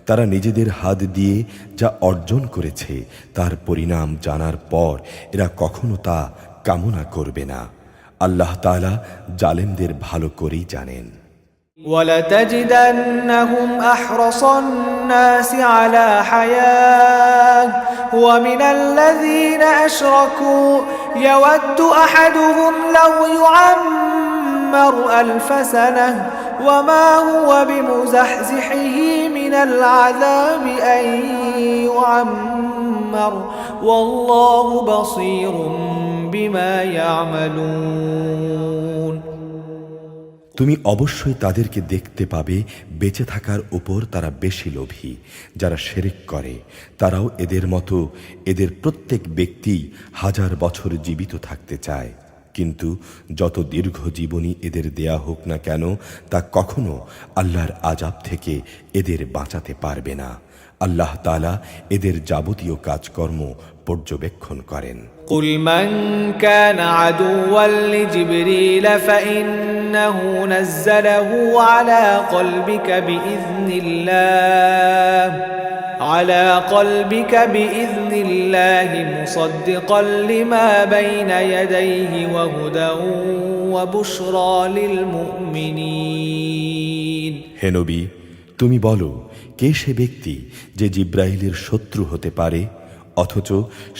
তারা নিজেদের হাত দিয়ে যা অর্জন করেছে তার পরিণাম জানার পর এরা কখনো তা কামনা করবে না। আল্লাহ তাআলা জালেমদের ভালো করেই জানেন। ولتجدنهم أحرص الناس على حياة ومن الذين أشركوا يود أحدهم لو يعمر 1000 سنة وما هو بمزحزحه من العذاب أن يعمر والله بصير بما يعملون তুমি অবশ্যই তাদেরকে দেখতে পাবে বেঁচে থাকার উপর তারা বেশি লোভী। যারা শিরক করে তারাও এদের মতো, এদের প্রত্যেক ব্যক্তি 1000 বছর জীবিত থাকতে চায়, কিন্তু যত দীর্ঘ জীবনী এদের দেয়া হোক না কেন তা কখনো আল্লাহর আযাব থেকে এদের বাঁচাতে পারবে না। আল্লাহ তাআলা এদের যাবতীয় কাজকর্ম পর্যবেক্ষণ করেন। قل من كان عدوا لجبريل فإنه نزله على قلبك بإذن الله مصدقا لما بين يديه وهدى وبشرى للمؤمنين হে নবী, তুমি বলো, কে সে ব্যক্তি যে জিব্রাইলের শত্রু হতে পারে, অথচ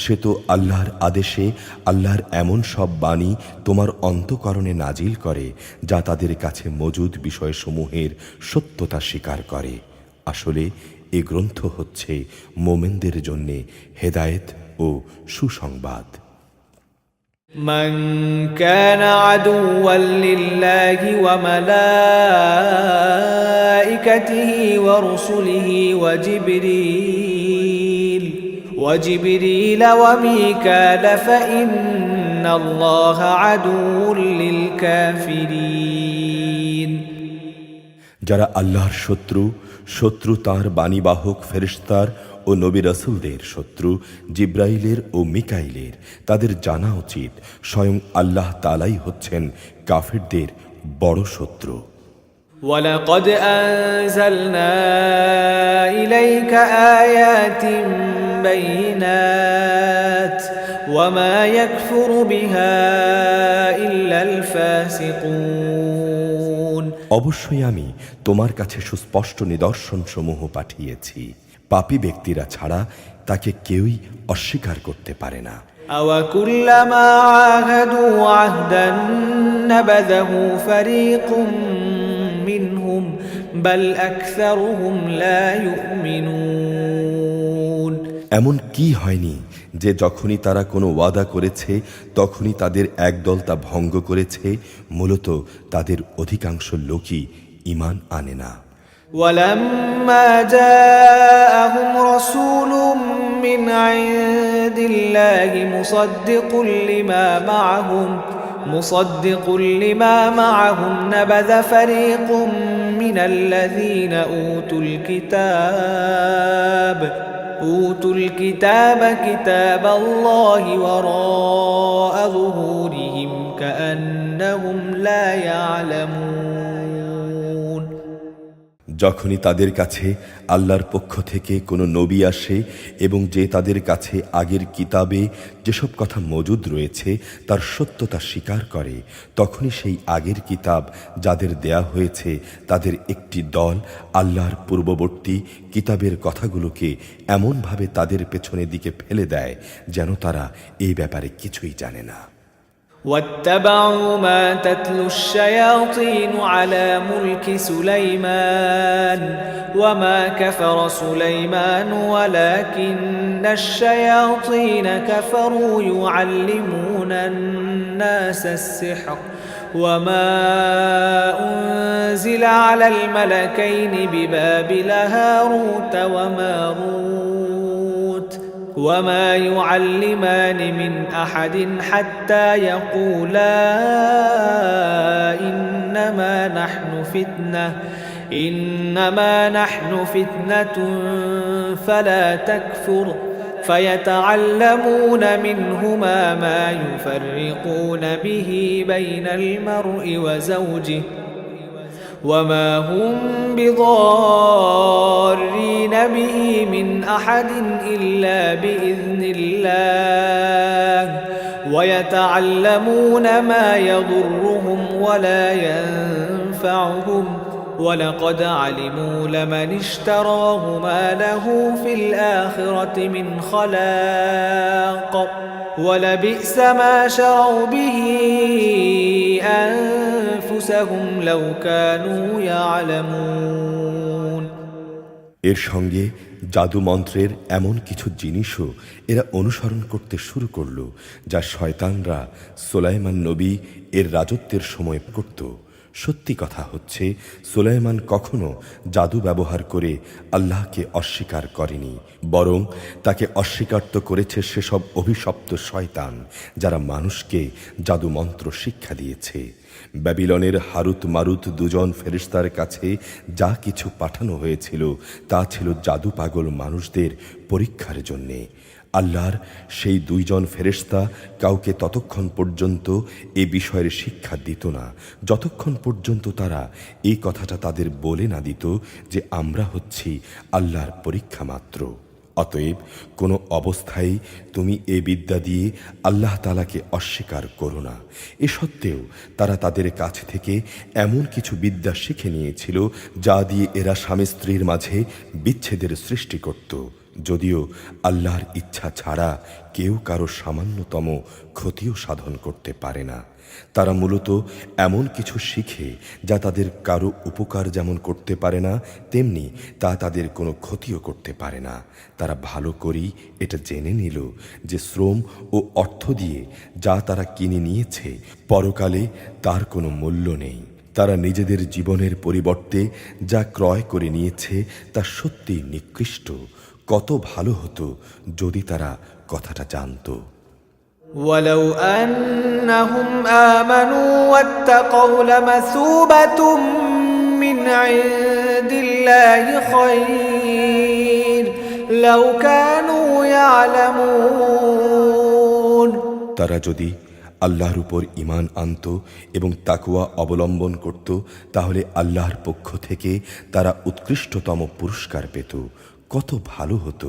সে তো আল্লাহর আদেশে আল্লাহর এমন সব বাণী তোমার অন্তঃকরণে নাজিল করে যা তাদের কাছে মজুদ বিষয়সমূহের সত্যতা স্বীকার করে। আসলে এ গ্রন্থ হচ্ছে মোমেনদের জন্য হেদায়েত ও সুসংবাদ। من كان عدوا لله وملائكته ورسله وجبريل وميكال فإن الله عدو للكافرين যারা আল্লাহর শত্রু তাঁর বাণীবাহক ফেরেশতার ও নবী রাসূলদের শত্রু জিব্রাইলের ও মিকাইলের, তাদের জানা উচিত স্বয়ং আল্লাহ তাআলাই হচ্ছেন কাফিরদের বড় শত্রু। ولقد أنزلنا إليك آيات بينات وما يكفر بها إلا الفاسقون অবশ্যই আমি তোমার কাছে সুস্পষ্ট নিদর্শন সমূহ পাঠিয়েছি, পাপী ব্যক্তিরা ছাড়া তাকে কেউই অস্বীকার করতে পারে না। أَوَكُلَّمَا عَاهَدُوا عَهْدًا نَبَذَهُ فَرِيقٌ مِّنْهُمْ بَلْ أَكْثَرُهُمْ لَا يُؤْمِنُونَ এমন কি হয়নি যে যখনই তারা কোনো ওয়াদা করেছে তখনই তাদের একদল তা ভঙ্গ করেছে? মূলত তাদের অধিকাংশ লোকই ঈমান আনে না। ولما جاءهم رسول من عند الله مصدق لما معهم نبذ فريق من الذين أوتوا الكتاب كتاب الله وراء ظهورهم كأنهم لا يعلمون যখনই তাদের কাছে আল্লাহর পক্ষ থেকে কোনো নবী আসে এবং যে তাদের কাছে আগের কিতাবে যেসব কথা মজুদ রয়েছে তার সত্যতা স্বীকার করে, তখনই সেই আগের কিতাব যাদের দেয়া হয়েছে তাদের একটি দল আল্লাহর পূর্ববর্তী কিতাবের কথাগুলোকে এমনভাবে তাদের পেছনের দিকে ফেলে দেয় যেন তারা এই ব্যাপারে কিছুই জানে না। واتبعوا ما تتلو الشياطين على ملك سليمان وما كفر سليمان ولكن الشياطين كفروا يعلمون الناس السحر وما أنزل على الملكين ببابل هاروت وماروت وما يعلمان من أحد حتى يقولا إنما نحن فتنة فلا تكفر فيتعلمون منهما ما يفرقون به بين المرء وزوجه وما هم بضارين به من أحد إلا بإذن الله ويتعلمون ما يضرهم ولا ينفعهم ولقد علموا لمن اشتراه ما له في الآخرة من خلاق ولبئس ما شروا به أنفسهم لو كانوا يعلمون এর সঙ্গে জাদু মন্ত্রের এমন কিছু জিনিসও এরা অনুসরণ করতে শুরু করল যা শয়তানরা সুলাইমান নবী এর রাজত্বের সময় করত। সত্যি কথা হচ্ছে সুলাইমান কখনো জাদু ব্যবহার করে আল্লাহকে অস্বীকার করেনি, বরং তাকে অস্বীকার তো করেছে সেসব অভিশপ্ত শয়তান যারা মানুষকে জাদু মন্ত্র শিক্ষা দিয়েছে। ব্যাবিলনের হারুত মারুত দুজন ফেরেশতার কাছে যা কিছু পাঠানো হয়েছিল তা ছিল জাদু পাগল মানুষদের পরীক্ষার জন্যে। আল্লাহর সেই দুইজন ফেরেশতা কাউকে ততক্ষণ পর্যন্ত এ বিষয়ের শিক্ষা দিত না যতক্ষণ পর্যন্ত তারা এই কথাটা তাদের বলে না দিত যে আমরা হচ্ছি আল্লাহর পরীক্ষা মাত্র। অতএব কোনো অবস্থায় তুমি এ বিদ্যা দিয়ে আল্লাহ তাআলাকে অস্বীকার করো না। এ সত্ত্বেও তারা তাদের কাছ থেকে এমন কিছু বিদ্যা শিখে নিয়েছিল যা দিয়ে এরা স্বামী স্ত্রীর মাঝে বিচ্ছেদের সৃষ্টি করত, যদিও আল্লাহর ইচ্ছা ছাড়া কেউ কারো সামান্যতম ক্ষতিও সাধন করতে পারে না। তারা মূলত এমন কিছু শিখে যা তাদের কারো উপকার যেমন করতে পারে না, তেমনি তা তাদের কোনো ক্ষতিও করতে পারে না। তারা ভালো করেই এটা জেনে নিল যে শ্রম ও অর্থ দিয়ে যা তারা কিনে নিয়েছে পরকালে তার কোনো মূল্য নেই। তারা নিজেদের জীবনের পরিবর্তে যা ক্রয় করে নিয়েছে তা সত্যিই নিকৃষ্ট। কত ভালো হতো যদি তারা কথাটা জানতো। ولو أنهم آمنوا واتقوا لمثوبة من عند الله خير لو كانوا يعلمون তারা যদি আল্লাহর উপর ঈমান আনত এবং তাকওয়া অবলম্বন করত তাহলে আল্লাহর পক্ষ থেকে তারা উৎকৃষ্টতম পুরস্কার পেত। কত ভালো হতো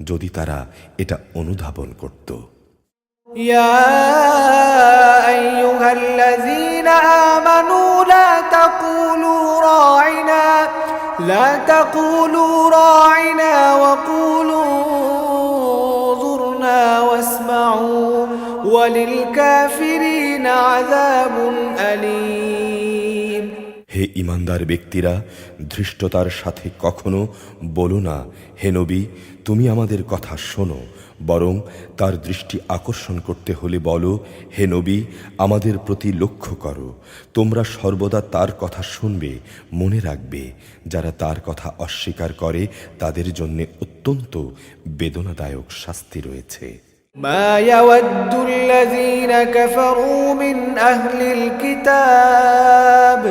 যদি তারা এটা অনুধাবন করত। يا أيها الذين آمنوا لا تقولوا راعنا وقولوا انظرنا واسمعوا وللكافرين عذاب أليم হে ঈমানদার ব্যক্তিরা, ধৃষ্টতার সাথে কখনো বলো না হে নবী তুমি আমাদের কথা শোনো, বরং তার দৃষ্টি আকর্ষণ করতে হলে বলো হে নবী আমাদের প্রতি লক্ষ্য করো। তোমরা সর্বদা তার কথা শুনবে, মনে রাখবে যারা তার কথা অস্বীকার করে তাদের জন্য অত্যন্ত বেদনাদায়ক শাস্তি রয়েছে। ما يود الذين كفروا من أهل الكتاب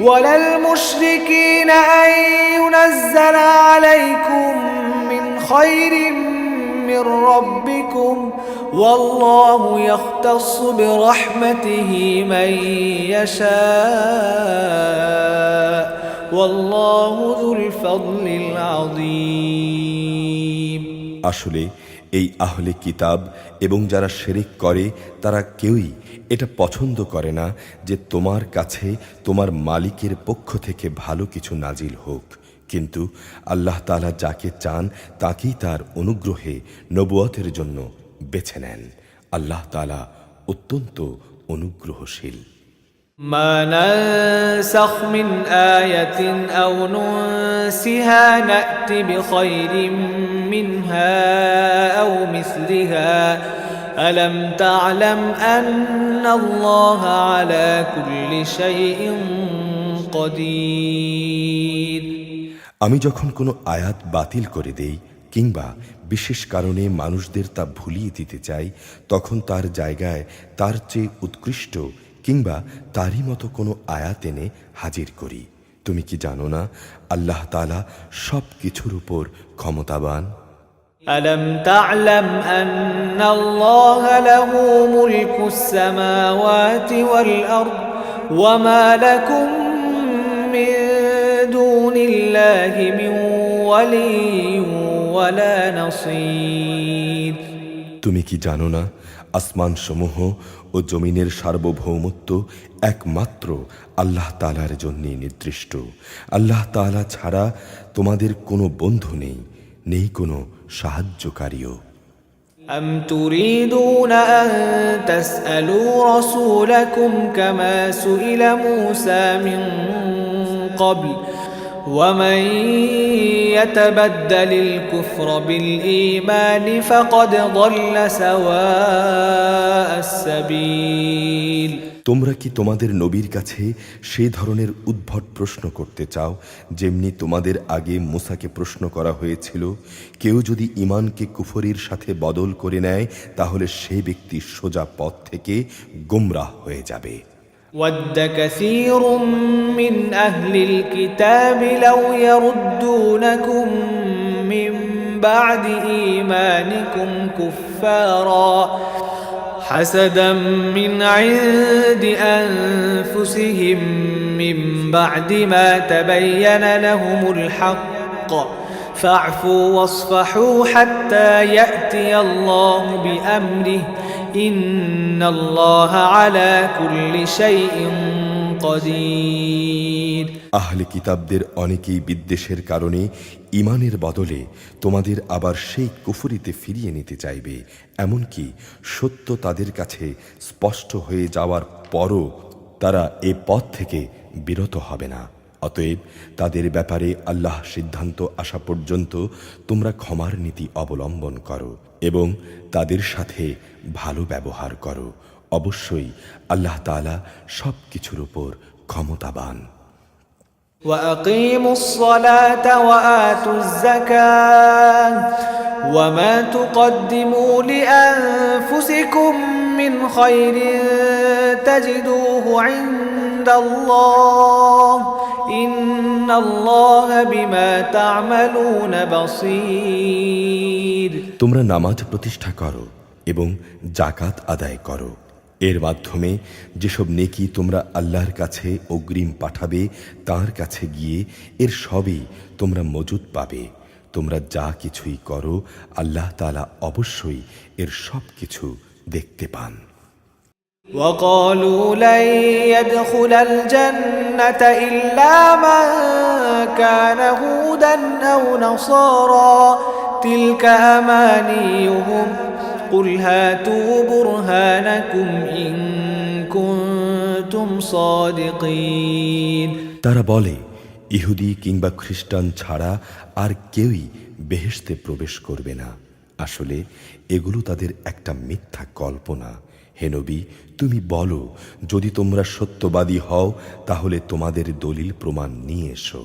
ولا المشركين أن ينزل عليكم من خير من ربكم والله يختص برحمته من يشاء والله ذو الفضل العظيم আসলে এই আহলে কিতাব এবং যারা শিরক করে তারা কেউই এটা পছন্দ করে না যে তোমার কাছে তোমার মালিকের পক্ষ থেকে ভালো কিছু নাজিল হোক, কিন্তু আল্লাহ তাআলা যাকে চান তাকেই তার অনুগ্রহে নবুয়তের জন্য বেছে নেন। আল্লাহ তাআলা অত্যন্ত অনুগ্রহশীল। ما ننسخ من آية أو ننسها نأت بخير منها أو مثلها ألم تعلم أن الله على كل شيء قدير আমি যখন কোনো আয়াত বাতিল করে দেই কিংবা বিশেষ কারণে মানুষদের তা ভুলিয়ে দিতে চাই, তখন তার জায়গায় তার চেয়ে উৎকৃষ্ট কিংবা তারই মতো কোনো আয়াত এনে হাজির করি। তুমি কি জানো না আল্লাহ তাআলা সব কিছুর উপর ক্ষমতাবান? ألم تعلم أن الله له ملك السماوات والأرض وما لكم من دون الله من ولي ولا نصير। তুমি কি জানো না আসমান সমূহ ও জমিনের সার্বভৌমত্ব একমাত্র আল্লাহ তাআলার জন্য নির্দিষ্ট। আল্লাহ তাআলা ছাড়া তোমাদের কোনো বন্ধু নেই, নেই কোনো সাহায্যকারীও। أم تريدون أن تسألوا رسولكم كما سئل موسى من قبل ومن يتبدل الكفر بالإيمان فقد ضل سواء السبيل। তোমরা কি তোমাদের নবীর কাছে সেই ধরনের উদ্ভট প্রশ্ন করতে চাও যেমনি তোমাদের আগে মুসাকে প্রশ্ন করা হয়েছিল? কেউ যদি ঈমানকে কুফরির সাথে বদল করে নেয় তাহলে সে ব্যক্তি সোজা পথ থেকে গোমরাহ হয়ে যাবে। ود كثير من أهل الكتاب لو يردونكم من بعد إيمانكم كفارا حسدا من عند أنفسهم من بعد ما تبين لهم الحق فاعفوا واصفحوا حتى يأتي الله بأمره إن الله على كل شيء قدير। আহলে কিতাবদের অনেকেই বিদ্বেষের কারণে ঈমানের বদলে তোমাদের আবার সেই কুফরিতে ফিরিয়ে নিতে চাইবে, এমনকি সত্য তাদের কাছে স্পষ্ট হয়ে যাওয়ার পরও তারা এ পথ থেকে বিরত হবে না। অতএব তাদের ব্যাপারে আল্লাহ সিদ্ধান্ত আসা পর্যন্ত তোমরা ক্ষমার নীতি অবলম্বন করো এবং তাদের সাথে ভালো ব্যবহার করো। অবশ্যই আল্লাহ তাআলা সব কিছুর উপর ক্ষমতাবান। وأقيموا الصلاة وآتوا الزكاة وما تقدموا لأنفسكم من خير تجدوه عند الله إن الله بما تعملون بصير। তোমরা নামাজ প্রতিষ্ঠা করো এবং যাকাত আদায় করো। এর মাধ্যমে যেসব নেকি তোমরা আল্লাহর কাছে অগ্রিম পাঠাবে তার কাছে গিয়ে এর সবই তোমরা মজুদ পাবে। তোমরা যা কিছুই করো আল্লাহ তাআলা অবশ্যই এর সব কিছু দেখতে পান। وقالوا لن يدخل الجنة إلا من كان هودا أو نصارى تلك أمانيهم قل هاتوا برهانكم إن كنتم صادقين। তারা বলে ইহুদি কিংবা খ্রিস্টান ছাড়া আর কেউই বেহেশতে প্রবেশ করবে না। আসলে এগুলো তাদের একটা মিথ্যা কল্পনা। হে নবী, তুমি বলো যদি তোমরা সত্যবাদী হও তাহলে তোমাদের দলিল প্রমাণ নিয়ে এসো।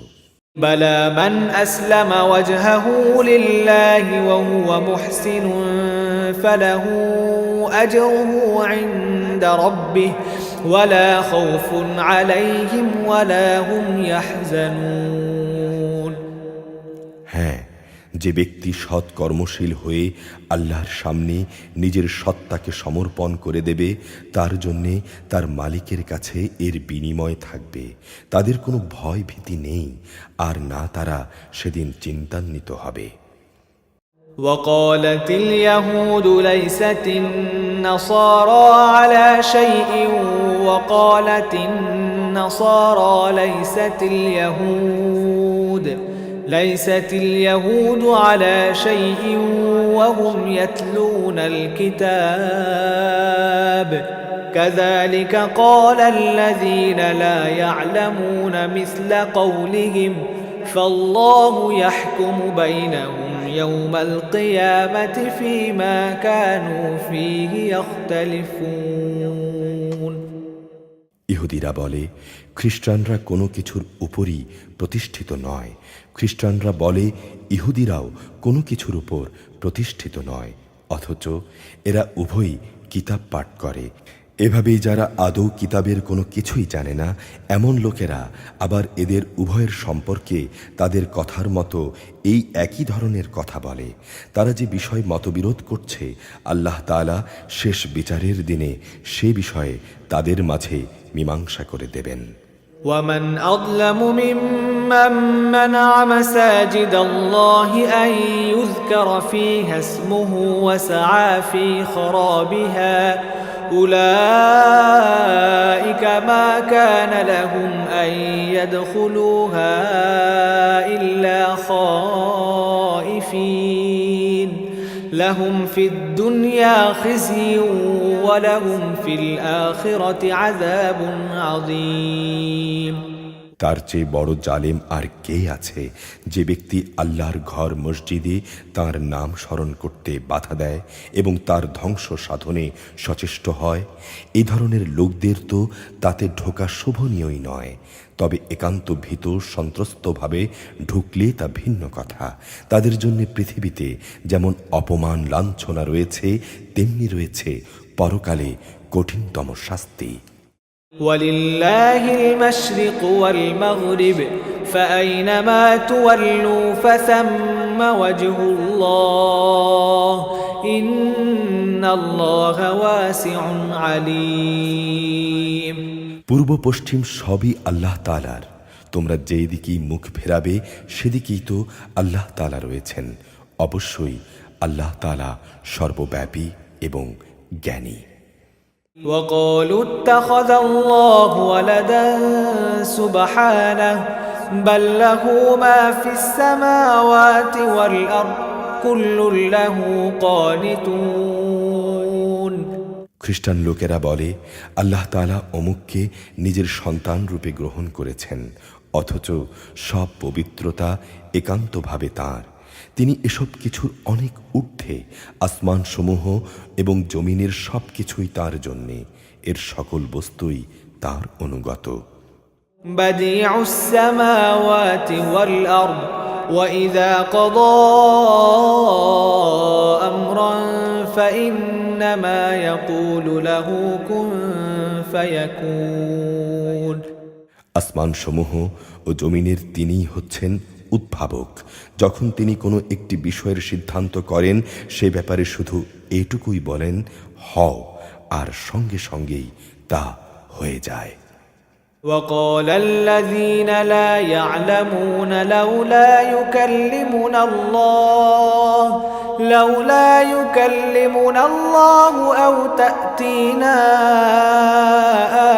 بلى من أسلم وجهه لله وهو محسن فله أجره عند ربه ولا خوف عليهم ولا هم يحزنون। হ্যাঁ, যে ব্যক্তি সৎ কর্মশীল হয়ে আল্লাহর সামনে নিজের সত্তাকে সমর্পণ করে দেবে তার জন্যে তার মালিকের কাছে এর বিনিময় থাকবে। তাদের কোনো ভয় ভীতি নেই আর না তারা সেদিন চিন্তান্বিত হবে। وقالت اليهود ليست النصارى على شيء وقالت النصارى ليست اليهود على شيء وهم يتلون الكتاب كذلك قال الذين لا يعلمون مثل قولهم فالله يحكم بينهم يوم القيامة فيما كانوا فيه يختلفون। ইহুদিরা বলে, খ্রিস্টানরা কোনো কিছুর উপরই প্রতিষ্ঠিত নয়। খ্রিস্টানরা বলে, ইহুদিরাও কোনো কিছুর উপর প্রতিষ্ঠিত নয়, অথচ এরা উভয়ই কিতাব পাঠ করে। এভাবেই যারা আদৌ কিতাবের কোনো কিছুই জানে না, এমন লোকেরা আবার এদের উভয়ের সম্পর্কে তাদের কথার মতো এই একই ধরনের কথা বলে। তারা যে বিষয় মতবিরোধ করছে, আল্লাহ তাআলা শেষ বিচারের দিনে সে বিষয়ে তাদের মাঝে মীমাংসা করে দেবেন। ومن أظلم ممن منع مساجد الله أن يذكر فيها اسمه وسعى في خرابها أولئك ما كان لهم أن يدخلوها إلا خائفين لهم في الدنيا خزي ولهم في الآخرة عذاب عظيم তার চেয়ে বড় জালেম আর কে আছে যে ব্যক্তি আল্লাহর ঘর মসজিদে তার নাম স্মরণ করতে বাধা দেয় এবং তার ধ্বংস সাধনে সচেষ্ট হয়। এই ধরনের লোকদের তো তাতে ঢোকা শোভনীয়ই নয়, তবে একান্ত ভীত সন্ত্রস্তভাবে ঢুকলে তা ভিন্ন কথা। তাদের জন্য পৃথিবীতে যেমন অপমান লাঞ্ছনা রয়েছে, তেমনি রয়েছে পরকালে কঠিনতম শাস্তি। ولله المشرق والمغرب فأينما تولوا فثم وجه الله إن الله واسع عليم পূর্ব পশ্চিম সবই আল্লাহ তাআলার। তোমরা যেই দিকেই মুখ ফেরাবে সেদিকেই তো আল্লাহ তাআলা রয়েছেন। অবশ্যই আল্লাহ তাআলা সর্বব্যাপী এবং জ্ঞানী। وقالوا اتخذ الله ولدا سبحانه بل له ما في السماوات والأرض كل له قانتون খ্রিস্টান লোকেরা বলে, আল্লাহ তাআলা অমুককে নিজের সন্তান রূপে গ্রহণ করেছেন, অথচ সব পবিত্রতা একান্তভাবে তাঁর। তিনি এসব কিছুর অনেক ঊর্ধ্বে। আসমান সমূহ এবং জমিনের সব কিছুই তাঁর জন্যে, এর সকল বস্তুই তাঁর অনুগত। بديع السماوات والأرض وإذا قضى أمرا فإنما يقول له كن فيكون আসমান সমূহ ও জমিনের তিনিই হচ্ছেন উদ্ভাবক। যখন তিনি কোনো একটি বিষয়ের সিদ্ধান্ত করেন, সে ব্যাপারে শুধু এটুকুই বলেন, হও, আর সঙ্গে সঙ্গেই তা হয়ে যায়। وقال الذين لا يعلمون لولا يكلمنا الله أو تأتينا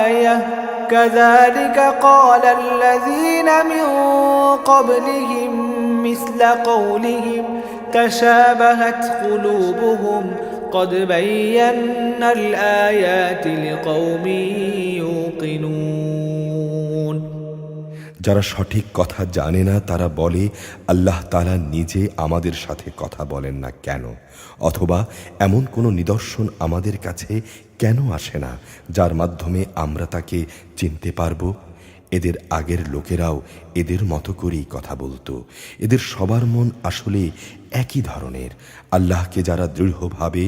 آية كذلك قال الذين من قبلهم مثل قولهم تشابهت قلوبهم قد بينا الآيات لقوم يوقنون যারা সঠিক কথা জানে না তারা বলে, আল্লাহ তাআলা নিজে আমাদের সাথে কথা বলেন না কেন, অথবা এমন কোনো নিদর্শন আমাদের কাছে কেন আসে না যার মাধ্যমে আমরা তাকে চিনতে পারব। এদের আগের লোকেরাও এদের মতো করেই কথা বলতো। এদের সবার মন আসলে একই ধরনের। আল্লাহকে যারা দৃঢ়ভাবে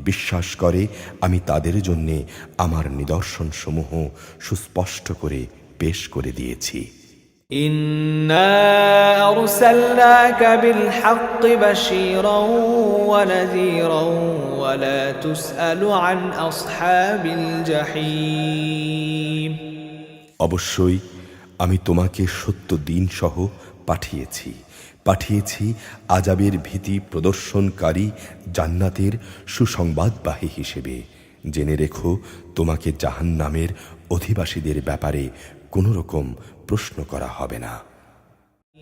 বিশ্বাস করে, আমি তাদের জন্যে আমার নিদর্শনসমূহ সুস্পষ্ট করে পেশ করে দিয়েছি। إنا أرسلناك بالحق بشيرا ونذيرا ولا تسأل عن أصحاب الجحيم অবশ্যই আমি তোমাকে সত্য দিন সহ পাঠিয়েছি আযাবের ভীতি প্রদর্শনকারী, জান্নাতের সুসংবাদবাহী হিসেবে। জেনে রেখো, তোমাকে জাহান্নামের অধিবাসীদের ব্যাপারে কোনো রকম প্রশ্ন করা হবে না।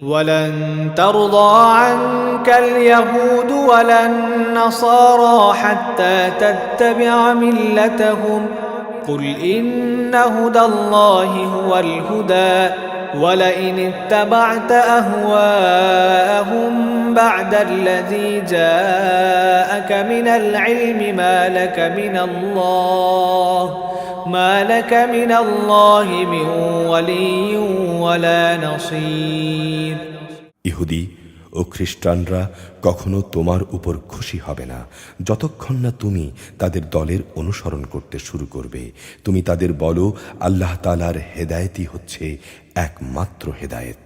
ولن ترضى عنك اليهود ولا النصارى حتى تتبع ملتهم قل إن هدى الله هو الهدى ولئن اتبعت أهواءهم بعد الذي جاءك من العلم ما لك من الله ما لك من الله من ولي ولا نصير ইহুদি ও খ্রিস্টানরা কখনো তোমার উপর খুশি হবে না যতক্ষণ না তুমি তাদের দলের অনুসরণ করতে শুরু করবে। তুমি তাদের বলো, আল্লাহ তাআলার হেদায়েতই হচ্ছে একমাত্র হেদায়েত।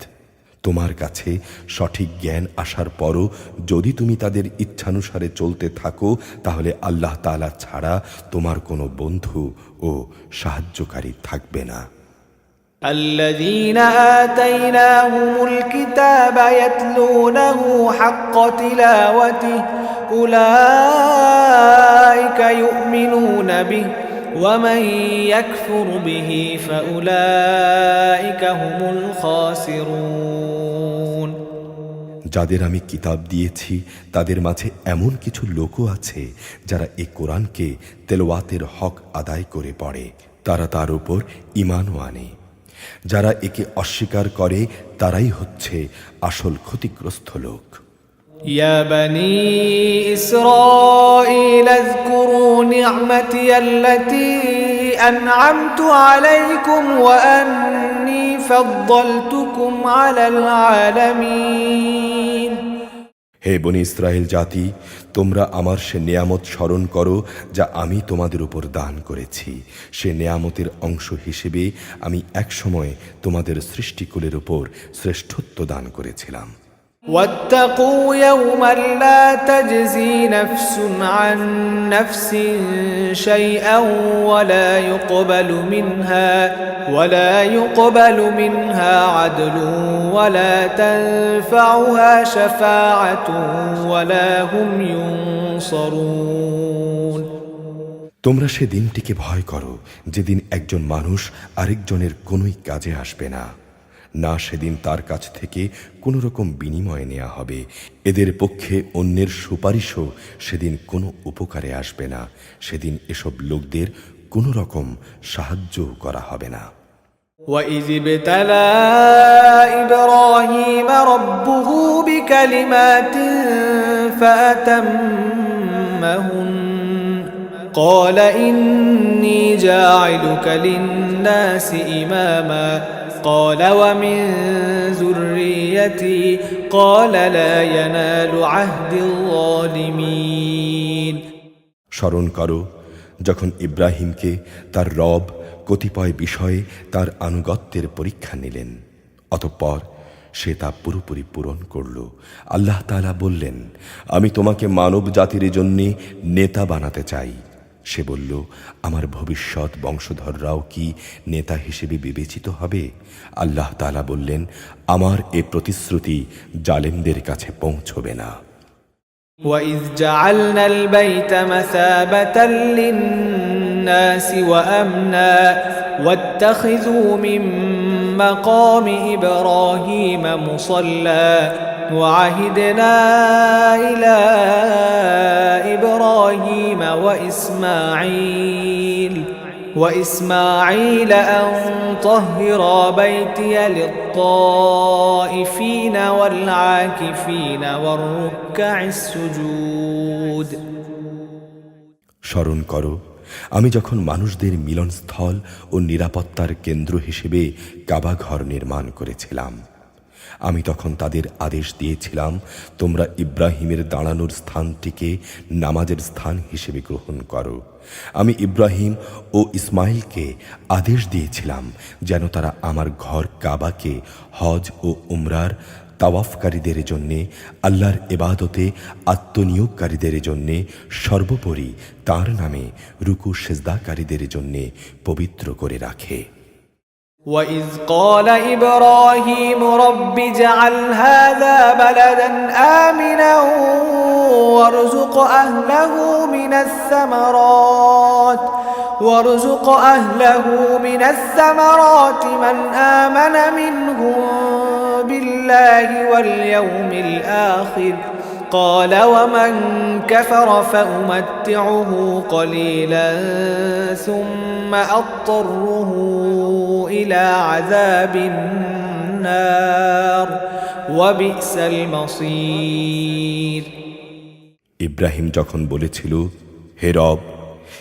তোমার কাছে সঠিক জ্ঞান আসার পরও যদি তুমি তাদের ইচ্ছানুসারে চলতে থাকো, তাহলে আল্লাহ তাআলা ছাড়া তোমার কোনো বন্ধু ও সাহায্যকারী থাকবে না। الذين آتيناهم الكتاب يتلونه حق تلاوته أولئك يؤمنون به ومن يكفر به فأولئك هم الخاسرون যাদের আমি কিতাব দিয়েছি তাদের মাঝে এমন কিছু লোকও আছে যারা এই কোরআনকে তেলাওয়াতের হক আদায় করে পড়ে, তারা তার উপর ঈমানও আনে। যারা একে অস্বীকার করে তারাই হচ্ছে আসল ক্ষতিগ্রস্ত লোক। يا بني إسرائيل اذكروا نعمتي التي أنعمت عليكم وأني فضلتكم على العالمين হে বনি ইসরায়েল জাতি, তোমরা আমার সে নেয়ামত স্মরণ করো যা আমি তোমাদের উপর দান করেছি। সে নেয়ামতের অংশ হিসেবে আমি একসময় তোমাদের সৃষ্টিকুলের উপর শ্রেষ্ঠত্ব দান করেছিলাম। واتقوا يوما لا تجزي نفس عن نفس شيئا ولا يقبل منها عدل ولا تنفعها شفاعة ولا هم ينصرون তোমরা সে দিনটিকে ভয় করো যেদিন একজন মানুষ আরেকজনের কোনোই কাজে আসবে না, না সেদিন তার কাছ থেকে কোনো রকম বিনিময় নেওয়া হবে। এদের পক্ষে অন্যের সুপারিশও সেদিন কোনো উপকারে আসবে না। সেদিন এসব লোকদের কোনো রকম সাহায্যও করা হবে না। وَإِذِ ابْتَلَى إِبْرَاهِيمَ رَبُّهُ بِكَلِمَاتٍ فَأَتَمَّهُنَّ قَالَ إِنِّي جَاعِلُكَ لِلنَّاسِ إِمَامًا قال ومن ذريتي قال لا ينال عهد الظالمين স্মরণ করো যখন ইব্রাহিমকে তার রব কতিপয় বিষয়ে তার আনুগত্যের পরীক্ষা নিলেন, অতঃপর সে তা পুরোপুরি পূরণ করল। আল্লাহ তাআলা বললেন, আমি তোমাকে মানব জাতির জন্য নেতা বানাতে চাই। সে বলল, আমার ভবিষ্যৎ বংশধররাও কি নেতা হিসেবে বিবেচিত হবে? আল্লাহ তাআলা বললেন, আমার এ প্রতিশ্রুতি জালেমদের কাছে পৌঁছবে না। وَإِذْ جَعَلْنَا الْبَيْتَ مَثَابَةً لِلنَّاسِ وَأَمْنًا وَاتَّخِذُوا مِن مَّقَامِ إِبْرَاهِيمَ مُصَلًّى وَعَهِدْنَا إِلَى إِبْرَاهِيمَ وَإِسْمَاعِيلَ أَن طَهِّرَا بَيْتِيَ لِلطَّائِفِينَ وَالْعَاكِفِينَ وَالرُّكَّعِ السُّجُودِ স্মরণ করো আমি যখন মানুষদের মিলনস্থল ও নিরাপত্তার কেন্দ্র হিসেবে কাবা ঘর নির্মাণ করেছিলাম, আমি তখন তাদের আদেশ দিয়েছিলাম, তোমরা ইব্রাহিমের দাঁড়ানোর স্থানটিকে নামাজের স্থান হিসেবে গ্রহণ করো। আমি ইব্রাহিম ও ইসমাইলকে আদেশ দিয়েছিলাম যেন তারা আমার ঘর কাবাকে হজ ও উমরার তাওয়াফকারীদের জন্যে, আল্লাহর ইবাদতে আত্মনিয়োগকারীদের জন্যে, সর্বোপরি তার নামে রুকু সেজদাকারীদের জন্যে পবিত্র করে রাখে। وَإِذْ قَالَ إِبْرَاهِيمُ رَبِّ اجْعَلْ هَذَا بَلَدًا آمِنًا وَارْزُقْ أَهْلَهُ مِنَ الثَّمَرَاتِ مَنْ آمَنَ مِنْهُم بِاللَّهِ وَالْيَوْمِ الْآخِرِ قال ومن كفر فأمتعه قليلا ثم أضطره إلى عذاب النار وبئس المصير ইব্রাহিম যখন বলেছিল, হে রব,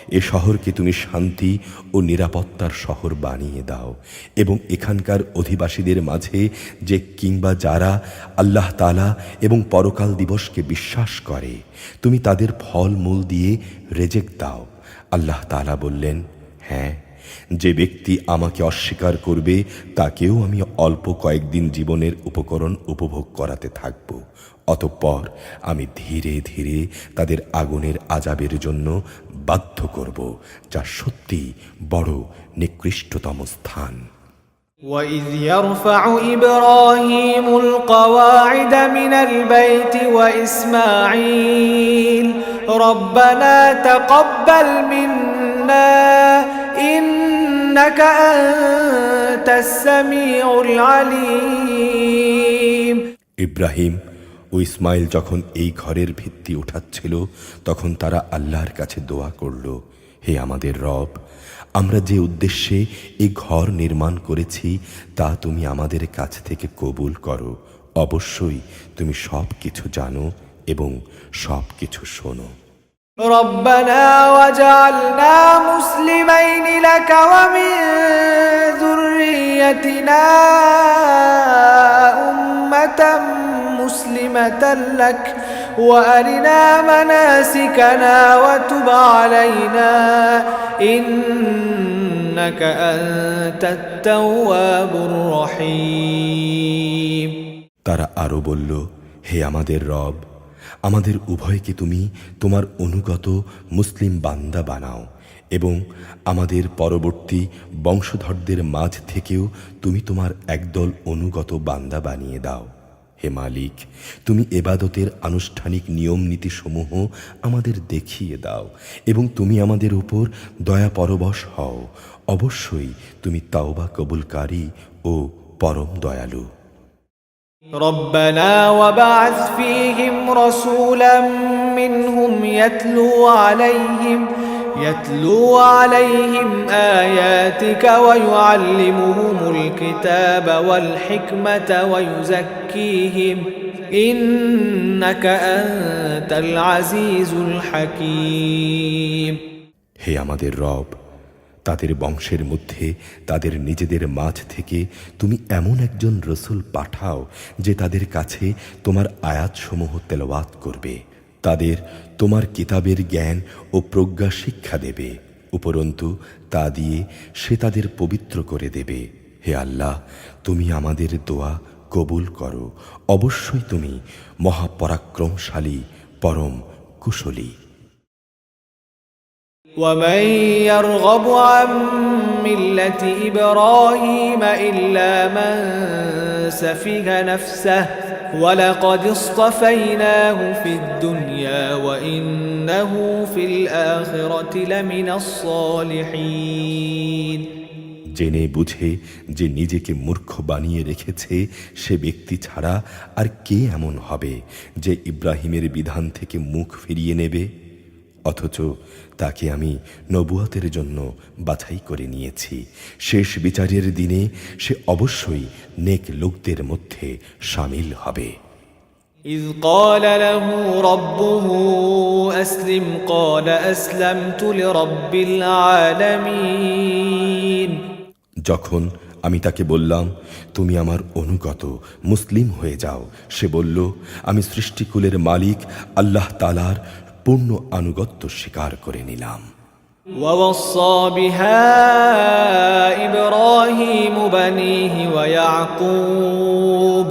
এ শহরকে তুমি শান্তি ও নিরাপত্তার শহর বানিয়ে দাও এবং এখানকার অধিবাসীদের মাঝে যে কিংবা যারা আল্লাহ তাআলা এবং পরকাল দিবসকে বিশ্বাস করে তুমি তাদের ফল মূল দিয়ে রেজেক দাও। আল্লাহ তাআলা বললেন, হ্যাঁ, যে ব্যক্তি আমাকে অস্বীকার করবে তাকেও আমি অল্প কয়েকদিন জীবনের উপকরণ উপভোগ করাতে থাকব, অতঃপর আমি ধীরে ধীরে তাদের আগুনের আযাবের জন্য বাধ্য করব, যা সত্যি বড় নিকৃষ্টতম স্থান। وَإِذْ يَرْفَعُ إِبْرَاهِيمُ الْقَوَاعِدَ مِنَ الْبَيْتِ وَإِسْمَاعِيلُ رَبَّنَا تَقَبَّلْ مِنَّا إِنَّكَ أَنْتَ السَّمِيعُ الْعَلِيمُ। ইব্রাহিম ও ইসমাইল যখন এই ঘরের ভিত্তি উঠাচ্ছিল তখন তারা আল্লাহর কাছে দোয়া করল, হে আমাদের রব, আমরা যে উদ্দেশ্যে এই ঘর নির্মাণ করেছি তা তুমি আমাদের কাছ থেকে কবুল করো। অবশ্যই তুমি সব কিছু জানো এবং সব কিছু শোনো। ربنا وجعلنا مسلمين لك ومن ذريتنا أمة مسلمة لك وأرنا مناسكنا وتب علينا إنك أنت التواب الرحيم। তারা আরো বলল, হে আমাদের রব, আমাদের উভয়কে তুমি তোমার অনুগত মুসলিম বান্দা বানাও এবং আমাদের পরবর্তী বংশধরদের মাঝ থেকেও তুমি তোমার একদল অনুগত বান্দা বানিয়ে দাও। হে মালিক, তুমি এবাদতের আনুষ্ঠানিক নিয়ম নীতিসমূহ আমাদের দেখিয়ে দাও এবং তুমি আমাদের উপর দয়া পরবশ হও। অবশ্যই তুমি তাওবা কবুলকারী ও পরম দয়ালু। ربنا وبعث فيهم رسولا منهم يتلو عليهم آياتك ويعلمهم الكتاب والحكمة ويزكيهم إنك أنت العزيز الحكيم। হে আমাদের রব, তাদের বংশের মধ্যে তাদের নিজেদের মাঝ থেকে তুমি এমন একজন রসূল পাঠাও যে তাদের কাছে তোমার আয়াতসমূহ তেলাওয়াত করবে, তাদের তোমার কিতাবের জ্ঞান ও প্রজ্ঞা শিক্ষা দেবে, উপরন্তু তা দিয়ে সে তাদের পবিত্র করে দেবে। হে আল্লাহ, তুমি আমাদের দোয়া কবুল করো। অবশ্যই তুমি মহাপরাক্রমশালী, পরম কুশলী। ومن يرغب عن ملة إبراهيم إلا من سفه نفسه ولقد اصطفيناه في الدنيا وإنه في الآخرة لمن الصالحين। জেনে বুঝে যে নিজেকে মূর্খ বানিয়ে রেখেছে সে ব্যক্তি ছাড়া আর কে এমন হবে যে ইব্রাহিমের বিধান থেকে মুখ ফিরিয়ে নেবে? অথচ তাকে আমি নবুয়তের জন্য বাছাই করে নিয়েছি। শেষ বিচারের দিনে সে অবশ্যই নেক লোকদের মধ্যে শামিল হবে। إذ قال له ربه أسلم قال أسلمت لرب العالمين। যখন আমি তাকে বললাম, তুমি আমার অনুগত, মুসলিম হয়ে যাও, সে বলল, আমি সৃষ্টিকুলের মালিক আল্লাহ তাআলার পূর্ণ আনুগত্য স্বীকার করে নিলাম। ووصى بها إبراهيم بنيه ويعقوب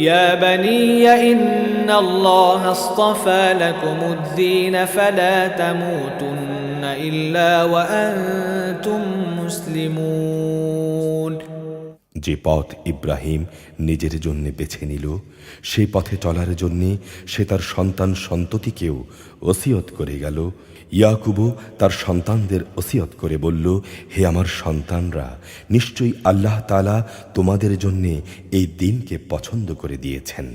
يا بني إن الله اصطفى لكم الدين فلا تموتن إلا وأنتم مسلمون। যে পথ ইব্রাহিম নিজের জন্য বেছে নিল সেই পথে চলার জন্য সে তার সন্তান সন্ততিকেও ওসিয়ত করে গেল। ইয়াকুবও তার সন্তানদের ওসিয়ত করে বলল, হে আমার সন্তানরা, নিশ্চয়ই আল্লাহ তাআলা তোমাদের জন্য এই দিনকে পছন্দ করে দিয়েছেন,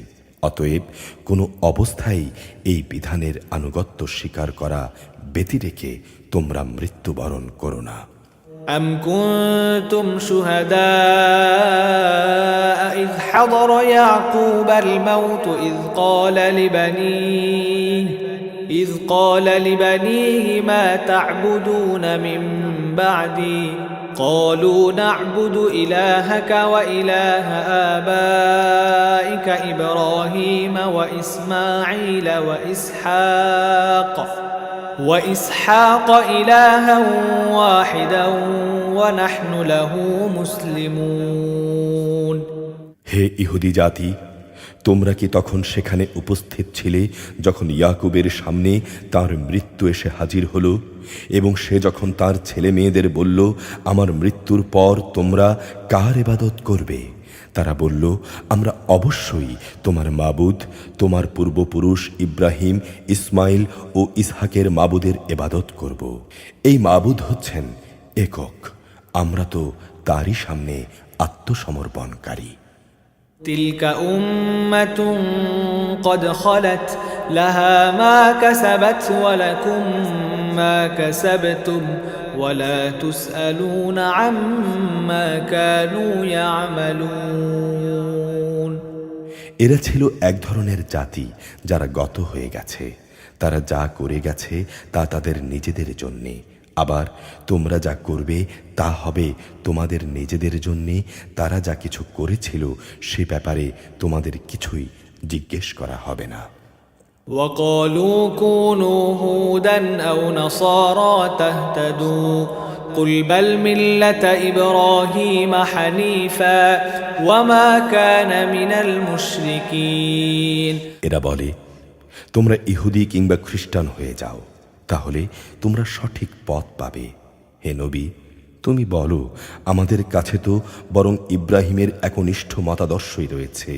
অতএব কোনো অবস্থায় এই বিধানের আনুগত্য স্বীকার করা ব্যতি রেখে তোমরা মৃত্যুবরণ করো না। أم كنتم شهداء إذ حضر يعقوب الموت إذ قال لبنيه إذ قال لبنيه ما تعبدون من بعدي قالوا نعبد إلهك وإله آبائك إبراهيم وإسماعيل وإسحاق إلها واحدا ونحن له مسلمون হে ইহুদি জাতি, তোমরা কি তখন সেখানে উপস্থিত ছিলে যখন ইয়াকুবের সামনে তার মৃত্যু এসে হাজির হলো এবং সে যখন তার ছেলে মেয়েদের বলল, আমার মৃত্যুর পর তোমরা কার ইবাদত করবে? তারা বলল, আমরা অবশ্যই তোমার মাবুদ, তোমার পূর্বপুরুষ ইব্রাহিম, ইসমাইল ও ইসহাকের মাবুদের ইবাদত করব। এই মাবুদ হচ্ছেন একক, আমরা তো তারই সামনে আত্মসমর্পণকারী। تلك أمة قد خلت لها ما كسبت ولكم ما كسبتم ولا تسألون عما كانوا يعملون এরা ছিল এক ধরনের জাতি যারা গত হয়ে গেছে, তারা যা করে গেছে তা তাদের নিজেদের জন্যে, আবার তোমরা যা করবে তা হবে তোমাদের নিজেদের জন্যে। তারা যা কিছু করেছিল সে ব্যাপারে তোমাদের কিছুই জিজ্ঞেস করা হবে না। وقالوا كونوا هودا أو نصارى تهتدوا قل بل ملة إبراهيم حنيفا وما كان من المشركين এরা বলে, তোমরা ইহুদি কিংবা খ্রিস্টান হয়ে যাও, তাহলে তোমরা সঠিক পথ পাবে। হে নবী, তুমি বলো, আমাদের কাছে তো বরং ইব্রাহিমের একনিষ্ঠ মতাদর্শই রয়েছে,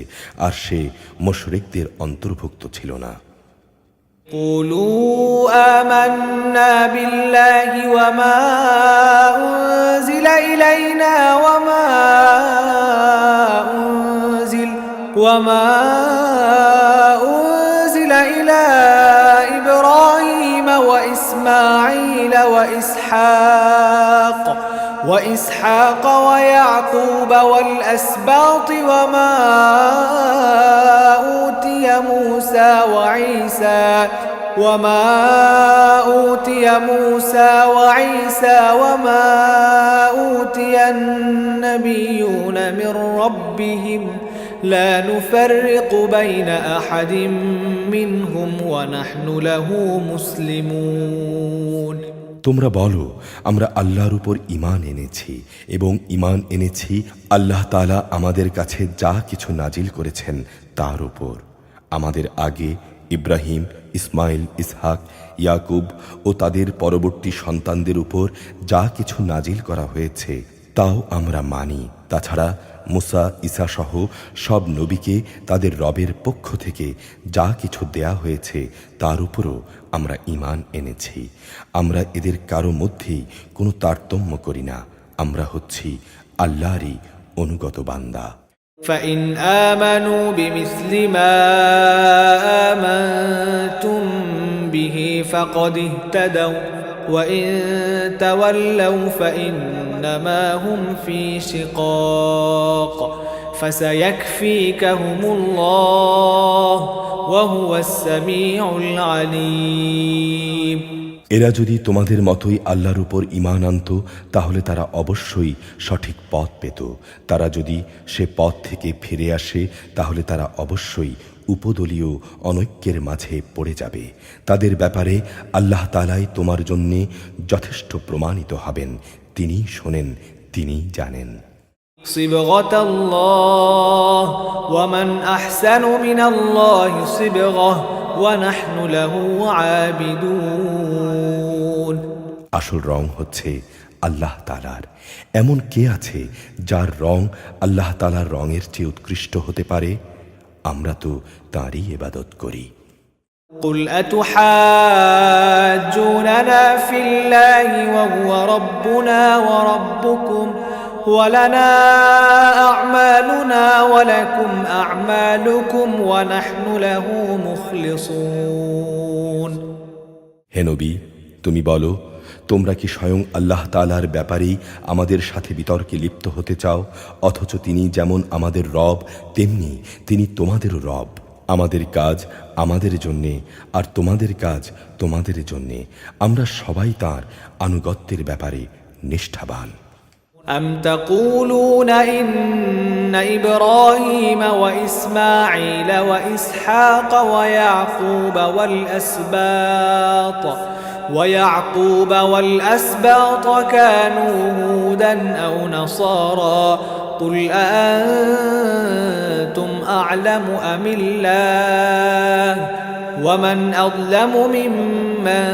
আর সে মুশরিকদের অন্তর্ভুক্ত ছিল না। قولوا آمنا بالله وما أنزل إلينا وما أنزل إلى إبراهيم وإسماعيل وإسحاق ويعقوب والأسباط وما أوتي موسى وعيسى وما أوتي النبيون من ربهم لا نفرق بين أحد منهم ونحن له مسلمون তোমরা বলো, আমরা আল্লাহর উপর ঈমান এনেছি এবং ঈমান এনেছি আল্লাহ তাআলা আমাদের কাছে যা কিছু নাজিল করেছেন তার উপর। আমাদের আগে ইব্রাহিম, ইসমাইল, ইসহাক, ইয়াকুব ও তাদের পরবর্তী সন্তানদের উপর যা কিছু নাজিল করা হয়েছে তাও আমরা মানি। তাছাড়া মুসা, ঈসা সহ সব নবীকে তাদের রবের পক্ষ থেকে যা কিছু দেয়া হয়েছে তার উপরও আমরা ঈমান এনেছি। আমরা এদের কারো মধ্যেই কোনো তারতম্য করি না, আমরা হচ্ছি আল্লাহরই অনুগত বান্দা। فإن آمنوا بمثل ما آمنتم به فقد اهتدوا وإن تولوا فإنما هم في شقاق فسيكفيكهم الله وهو السميع العليم এরা যদি তোমাদের মতোই আল্লাহর উপর ঈমান আনত তাহলে তারা অবশ্যই সঠিক পথ পেত। তারা যদি সে পথ থেকে ফিরে আসে তাহলে তারা অবশ্যই উপদলীয় অনৈক্যের মাঝে পড়ে যাবে। তাদের ব্যাপারে আল্লাহ তাআলাই তোমার জন্যে যথেষ্ট প্রমাণিত হবেন। তিনি শোনেন, তিনি জানেন। صبغة الله ومن أحسن من الله صبغة ونحن له عابدون আসল রং হচ্ছে আল্লাহ তাআলার। এমন কে আছে যার রং আল্লাহ তাআলার রঙের চেয়ে উৎকৃষ্ট হতে পারে? আমরা তো তাঁরই ইবাদত করি। قل أتحاجوننا في الله وهو ربنا وربكم ولنا أعمالنا ولكم أعمالكم ونحن له مخلصون হে নবী, তুমি বলো, তোমরা কি স্বয়ং আল্লাহ তাআলার ব্যাপারেই আমাদের সাথে বিতর্কে লিপ্ত হতে চাও, অথচ তিনি যেমন আমাদের রব তেমনি তিনি তোমাদেরও রব। আমাদের কাজ আমাদের জন্যে আর তোমাদের কাজ তোমাদের জন্যে। আমরা সবাই তাঁর আনুগত্যের ব্যাপারে নিষ্ঠাবান। أم تقولون إن إبراهيم وإسماعيل وإسحاق ويعقوب والأسباط كانوا هودا أو نصارى قل أأنتم أعلم أم الله ومن أظلم ممن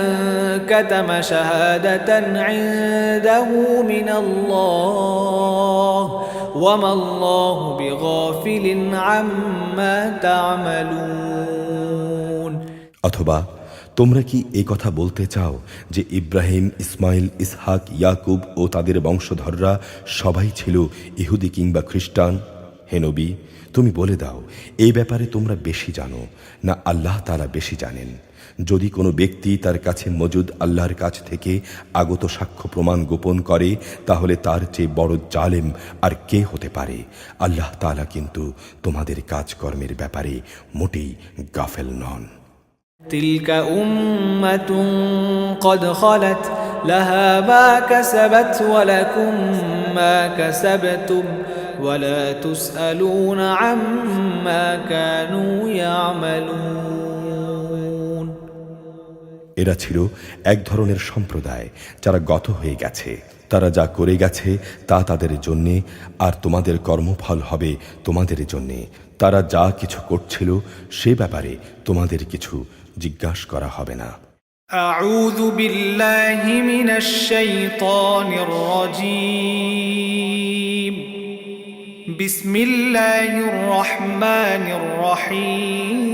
كتم شهادة عنده من الله وما الله بغافل عما تعملون। অথবা তোমরা কি এই কথা বলতে চাও যে ইব্রাহিম, ইসমাইল, ইসহাক, ইয়াকুব ও তাদের বংশধররা সবাই ছিল ইহুদি কিংবা খ্রিস্টান? হে নবী, তুমি বলে দাও, এই ব্যাপারে তোমরা বেশি জানো না আল্লাহ তাআলা বেশি জানেন? যদি কোনো ব্যক্তি তার কাছে মজুদ আল্লাহর কাছ থেকে আগত সাক্ষ্য প্রমাণ গোপন করে, তাহলে তার চেয়ে বড় জালেম আর কে হতে পারে? আল্লাহ তাআলা কিন্তু তোমাদের কাজকর্মের ব্যাপারে মোটেই গাফেল নন। تلك أمة قد خلت لها ما كسبت ولكم ما كسبتم ولا تسألون عما كانوا يعملون। এরা ছিল এক ধরনের সম্প্রদায় যারা গত হয়ে গেছে। তারা যা করে গেছে তা তাদের জন্যে, আর তোমাদের কর্মফল হবে তোমাদের জন্যে। তারা যা কিছু করছিল সে ব্যাপারে তোমাদের কিছু জিজ্ঞাসা করা হবে না। أعوذ بالله من الشيطان الرجيم بسم الله الرحمن الرحيم